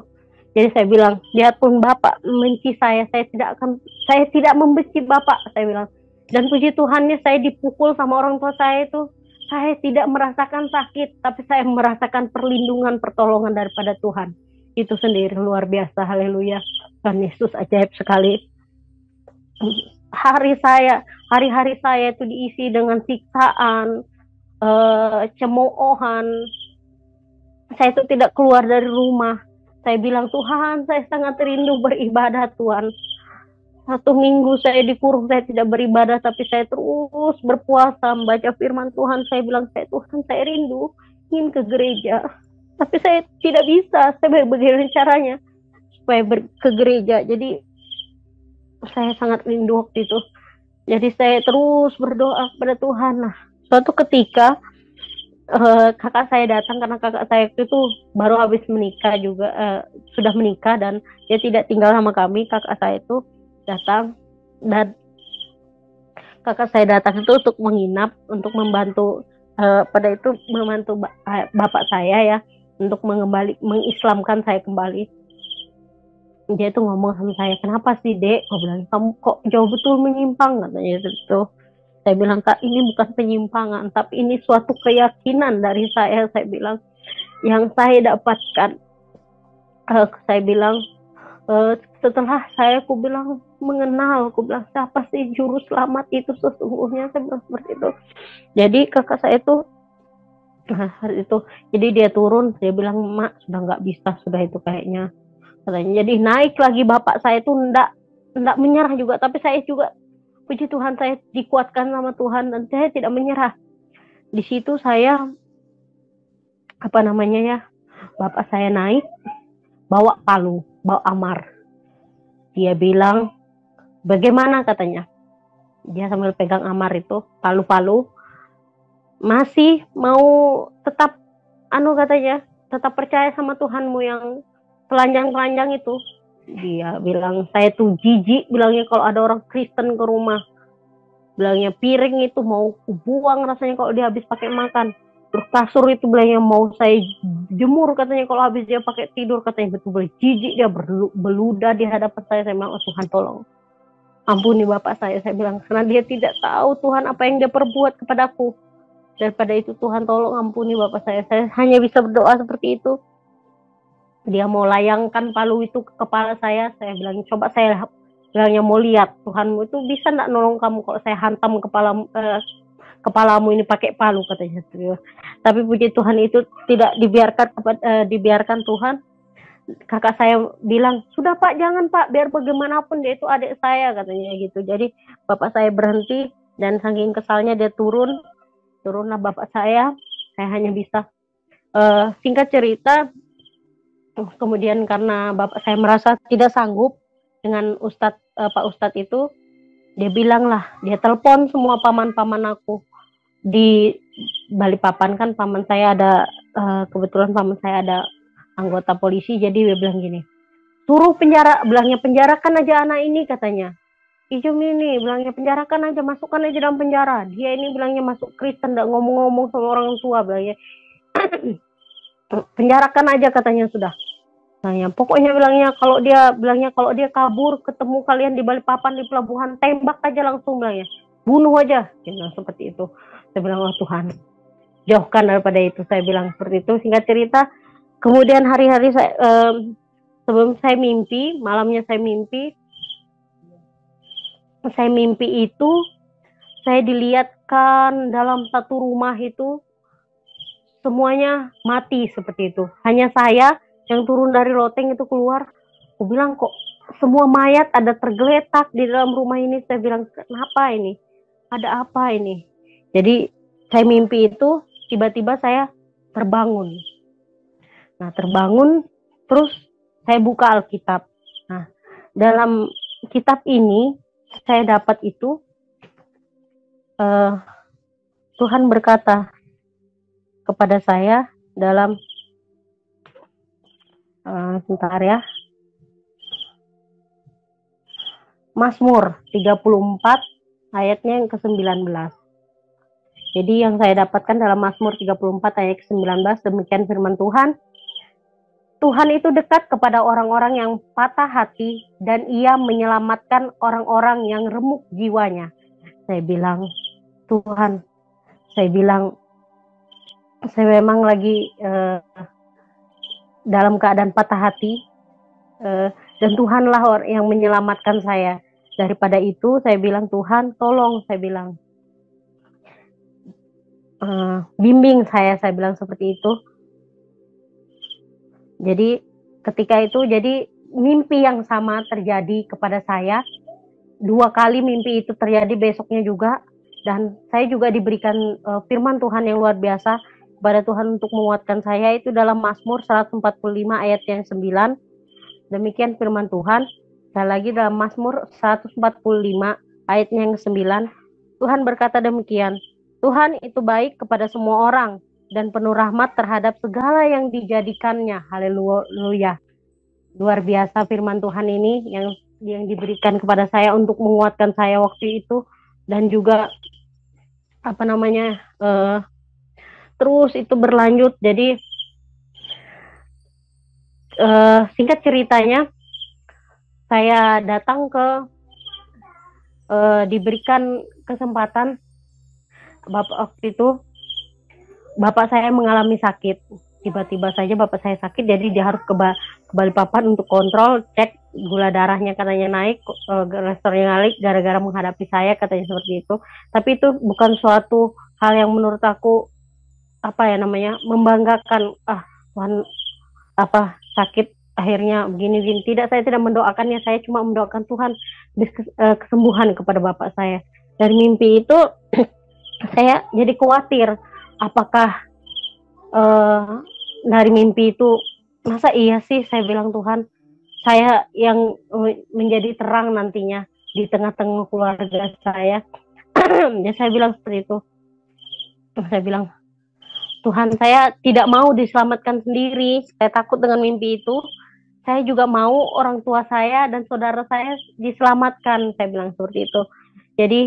Jadi saya bilang, biarpun Bapak membenci saya tidak membenci Bapak, saya bilang. Dan puji Tuhannya saya dipukul sama orang tua saya itu, saya tidak merasakan sakit, tapi saya merasakan perlindungan, pertolongan daripada Tuhan. Itu sendiri luar biasa, haleluya. Tuhan Yesus ajaib sekali. Hari-hari saya itu diisi dengan siksaan, cemoohan. Saya itu tidak keluar dari rumah. Saya bilang, Tuhan, saya sangat rindu beribadah, Tuhan. 1 minggu saya dikurung, saya tidak beribadah, tapi saya terus berpuasa, membaca firman Tuhan. Saya bilang, Tuhan, saya rindu ingin ke gereja, tapi saya tidak bisa. Saya bagaimana caranya supaya ke gereja. Jadi saya sangat rindu waktu itu. Jadi saya terus berdoa kepada Tuhan. Nah, suatu ketika kakak saya datang karena kakak saya itu baru habis menikah juga, sudah menikah dan dia tidak tinggal sama kami. Kakak saya itu datang, dan kakak saya datang itu untuk menginap, untuk membantu, pada itu membantu bapak saya ya, untuk mengislamkan saya kembali. Dia tuh ngomong sama saya, kenapa sih dek? Aku bilang, kamu kok jauh betul menyimpang, katanya itu. Saya bilang, kak, ini bukan penyimpangan, tapi ini suatu keyakinan dari saya bilang, yang saya dapatkan. Saya bilang, setelah aku bilang mengenal, aku bilang, siapa sih juru selamat itu sesungguhnya, saya bilang seperti itu. Jadi kakak saya itu, hari itu, jadi dia turun, dia bilang, mak sudah nggak bisa, sudah itu kayaknya, katanya. Jadi naik lagi bapak saya itu ndak menyerah juga, tapi saya juga, puji Tuhan, saya dikuatkan sama Tuhan dan saya tidak menyerah. Di situ saya, apa namanya ya, bapak saya naik bawa palu, bawa amar. Dia bilang, bagaimana, katanya. Dia sambil pegang amar itu, palu-palu, masih mau tetap katanya, tetap percaya sama Tuhanmu yang telanjang-telanjang itu. Dia bilang, saya tuh jijik bilangnya kalau ada orang Kristen ke rumah. Bilangnya piring itu mau buang rasanya kalau dia habis pakai makan. Terus kasur itu bilangnya mau saya jemur, katanya kalau habis dia pakai tidur, katanya. Betul-betul jijik dia beludah di hadapan saya. Saya bilang, oh Tuhan tolong ampuni bapak saya bilang, karena dia tidak tahu Tuhan apa yang dia perbuat kepadaku. Daripada itu, Tuhan tolong ampuni bapak saya hanya bisa berdoa seperti itu. Dia mau layangkan palu itu ke kepala saya bilang, coba, saya bilangnya mau lihat Tuhanmu itu bisa enggak nolong kamu kalau saya hantam kepalamu ini pakai palu, katanya. Tapi puji Tuhan itu tidak dibiarkan Tuhan. Kakak saya bilang, sudah Pak, jangan Pak, biar bagaimanapun dia itu adik saya, katanya gitu. Jadi bapak saya berhenti dan saking kesalnya dia turunlah bapak saya hanya bisa, singkat cerita, kemudian karena bapak saya merasa tidak sanggup dengan Pak Ustadz itu, dia bilang lah, dia telepon semua paman-paman aku di Balikpapan. Kan paman saya ada, kebetulan paman saya ada anggota polisi, jadi dia bilang gini, suruh bilangnya penjarakan aja anak ini, katanya. Ijum ini bilangnya penjarakan aja, masukkan aja dalam penjara. Dia ini bilangnya masuk Kristen, gak ngomong-ngomong sama orang tua, bilangnya. Penjarakan aja, katanya, sudah. Pokoknya bilangnya kalau dia kabur ketemu kalian di Balikpapan di pelabuhan, tembak aja langsung, bilangnya. Bunuh aja. Dia bilang seperti itu. Saya bilang, oh Tuhan, jauhkan daripada itu. Saya bilang seperti itu. Singkat cerita, kemudian hari-hari saya, sebelum saya mimpi, malamnya saya mimpi itu, saya dilihatkan dalam satu rumah itu semuanya mati seperti itu. Hanya saya yang turun dari loteng itu keluar. Aku bilang, kok semua mayat ada tergeletak di dalam rumah ini. Saya bilang, kenapa ini? Ada apa ini? Jadi saya mimpi itu, tiba-tiba saya terbangun. Nah, terbangun, terus saya buka Alkitab. Nah, dalam kitab ini saya dapat itu, Tuhan berkata kepada saya dalam, sebentar ya, Mazmur 34 ayatnya yang ke-19. Jadi yang saya dapatkan dalam Mazmur 34 ayat ke-19, demikian firman Tuhan. Tuhan itu dekat kepada orang-orang yang patah hati dan ia menyelamatkan orang-orang yang remuk jiwanya. Saya bilang, Tuhan, saya bilang, saya memang lagi dalam keadaan patah hati, dan Tuhanlah yang menyelamatkan saya. Daripada itu, saya bilang, Tuhan, tolong, saya bilang, bimbing saya bilang seperti itu. Jadi ketika itu, jadi mimpi yang sama terjadi kepada saya. 2 kali mimpi itu terjadi besoknya juga. Dan saya juga diberikan firman Tuhan yang luar biasa kepada Tuhan untuk menguatkan saya, itu dalam Mazmur 145 ayat yang 9. Demikian firman Tuhan. Dan lagi dalam Mazmur 145 ayatnya yang 9. Tuhan berkata demikian, Tuhan itu baik kepada semua orang dan penuh rahmat terhadap segala yang dijadikannya. Haleluya. Luar biasa firman Tuhan ini yang diberikan kepada saya untuk menguatkan saya waktu itu, dan juga apa namanya terus itu berlanjut. Jadi singkat ceritanya, saya datang ke diberikan kesempatan. Waktu itu bapak saya mengalami sakit, tiba-tiba saja bapak saya sakit, jadi dia harus ke Balikpapan untuk kontrol, cek gula darahnya, katanya naik, kolesterolnya naik gara-gara menghadapi saya, katanya seperti itu. Tapi itu bukan suatu hal yang menurut aku membanggakan. Tuhan, sakit akhirnya begini-begini. Tidak, saya tidak mendoakannya, saya cuma mendoakan Tuhan kesembuhan kepada bapak saya. Dari mimpi itu saya jadi khawatir, apakah dari mimpi itu, masa iya sih, saya bilang, Tuhan, saya yang menjadi terang nantinya di tengah-tengah keluarga saya. Ya, saya bilang seperti itu. Saya bilang, Tuhan, saya tidak mau diselamatkan sendiri, saya takut dengan mimpi itu. Saya juga mau orang tua saya dan saudara saya diselamatkan, saya bilang seperti itu. Jadi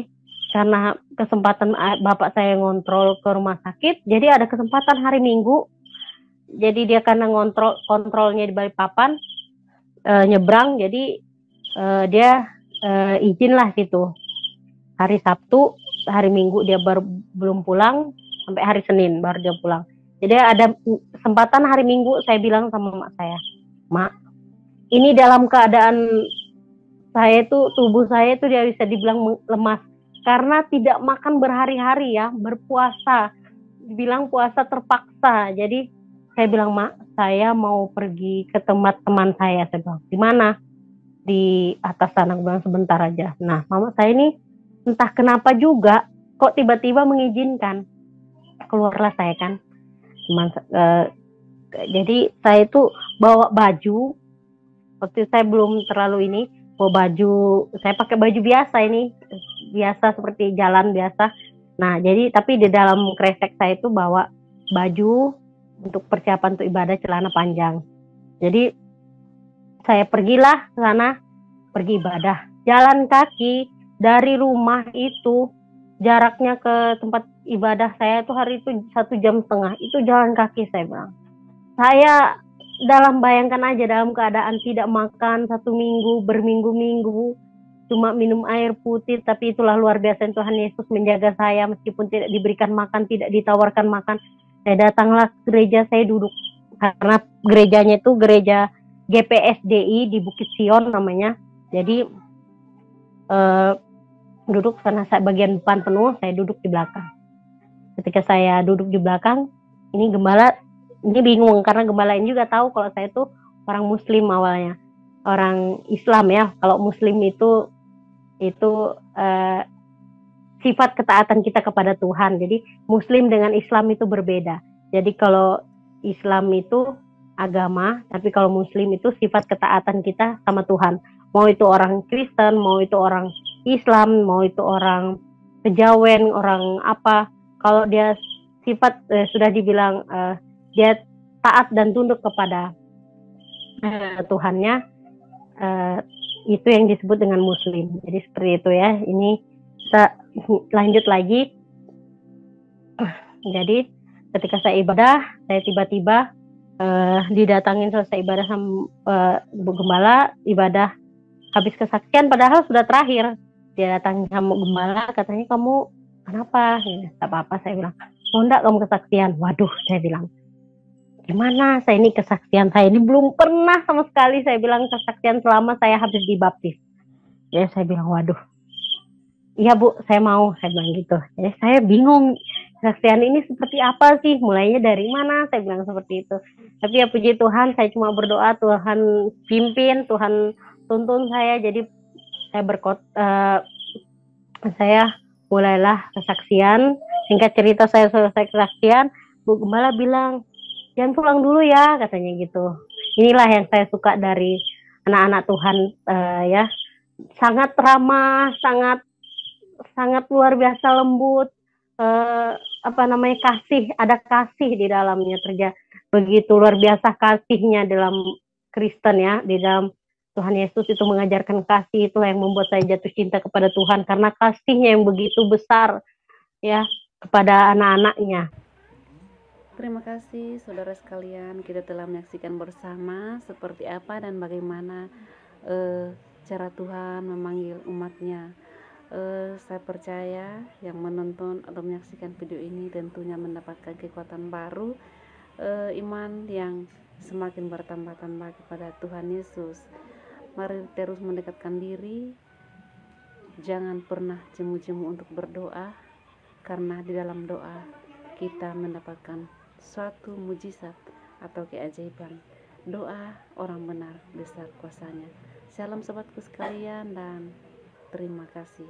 karena kesempatan bapak saya ngontrol ke rumah sakit, jadi ada kesempatan hari Minggu. Jadi dia karena kontrolnya di Balikpapan, nyebrang, jadi dia izin lah gitu. Hari Sabtu, hari Minggu dia belum pulang, sampai hari Senin baru dia pulang. Jadi ada kesempatan hari Minggu, saya bilang sama mak saya, Mak, ini dalam keadaan saya itu, tubuh saya itu dia bisa dibilang lemas, karena tidak makan berhari-hari ya, berpuasa, dibilang puasa terpaksa. Jadi saya bilang, Mak, saya mau pergi ke tempat teman saya. Saya bilang, di mana? Di atas sana. Aku bilang, sebentar aja. Nah, mama saya ini entah kenapa juga kok tiba-tiba mengizinkan. Keluarlah saya kan. Jadi saya itu bawa baju. Waktu itu saya belum terlalu ini, bawa baju. Saya pakai baju biasa ini, biasa seperti jalan biasa. Nah, jadi tapi di dalam kresek saya itu bawa baju untuk persiapan untuk ibadah, celana panjang. Jadi saya pergilah ke sana, pergi ibadah. Jalan kaki dari rumah itu, jaraknya ke tempat ibadah saya itu hari itu 1,5 jam. Itu jalan kaki, saya bilang. Saya dalam bayangkan aja, dalam keadaan tidak makan 1 minggu, berminggu-minggu, cuma minum air putih. Tapi itulah luar biasa Tuhan Yesus menjaga saya, meskipun tidak diberikan makan, tidak ditawarkan makan. Saya datanglah ke gereja, saya duduk, karena gerejanya itu gereja GPSDI di Bukit Sion namanya. Jadi duduk karena saya bagian depan penuh, saya duduk di belakang. Ketika saya duduk di belakang, ini gembala ini bingung, karena gembala ini juga tahu kalau saya itu orang Muslim awalnya, orang Islam ya. Kalau Muslim itu sifat ketaatan kita kepada Tuhan. Jadi Muslim dengan Islam itu berbeda. Jadi kalau Islam itu agama, tapi kalau Muslim itu sifat ketaatan kita sama Tuhan. Mau itu orang Kristen, mau itu orang Islam, mau itu orang kejawen, orang apa, kalau dia sifat sudah dibilang dia taat dan tunduk kepada Tuhannya, itu yang disebut dengan Muslim. Jadi seperti itu ya. Ini kita lanjut lagi. Jadi ketika saya ibadah, saya tiba-tiba didatangin selesai ibadah sama gembala, ibadah habis kesaksian, padahal sudah terakhir. Dia datang sama gembala, katanya, kamu kenapa? Ya, tak apa-apa, saya bilang. Mau enggak kamu kesaksian? Waduh, saya bilang, gimana, saya ini kesaksian saya ini belum pernah sama sekali, saya bilang, kesaksian selama saya habis dibaptis. Ya, saya bilang, waduh, iya Bu, saya mau, saya bilang gitu. Jadi saya bingung, kesaksian ini seperti apa sih, mulainya dari mana, saya bilang seperti itu. Tapi ya puji Tuhan, saya cuma berdoa, Tuhan pimpin, Tuhan tuntun saya. Jadi saya mulailah kesaksian. Singkat cerita, saya selesai kesaksian, Bu Gembala bilang, jangan pulang dulu ya, katanya gitu. Inilah yang saya suka dari anak-anak Tuhan, ya, sangat ramah, sangat luar biasa lembut. eh, apa namanya, kasih, ada kasih di dalamnya, begitu luar biasa kasihnya dalam Kristen ya, di dalam Tuhan Yesus itu mengajarkan kasih, itu yang membuat saya jatuh cinta kepada Tuhan karena kasihnya yang begitu besar ya kepada anak-anaknya. Terima kasih saudara sekalian, kita telah menyaksikan bersama seperti apa dan bagaimana cara Tuhan memanggil umatnya. Saya percaya yang menonton atau menyaksikan video ini tentunya mendapatkan kekuatan baru, iman yang semakin bertambah-tambah kepada Tuhan Yesus. Mari terus mendekatkan diri, jangan pernah jemu-jemu untuk berdoa, karena di dalam doa kita mendapatkan suatu mujizat atau keajaiban. Doa orang benar besar kuasanya. Salam sobatku sekalian dan terima kasih.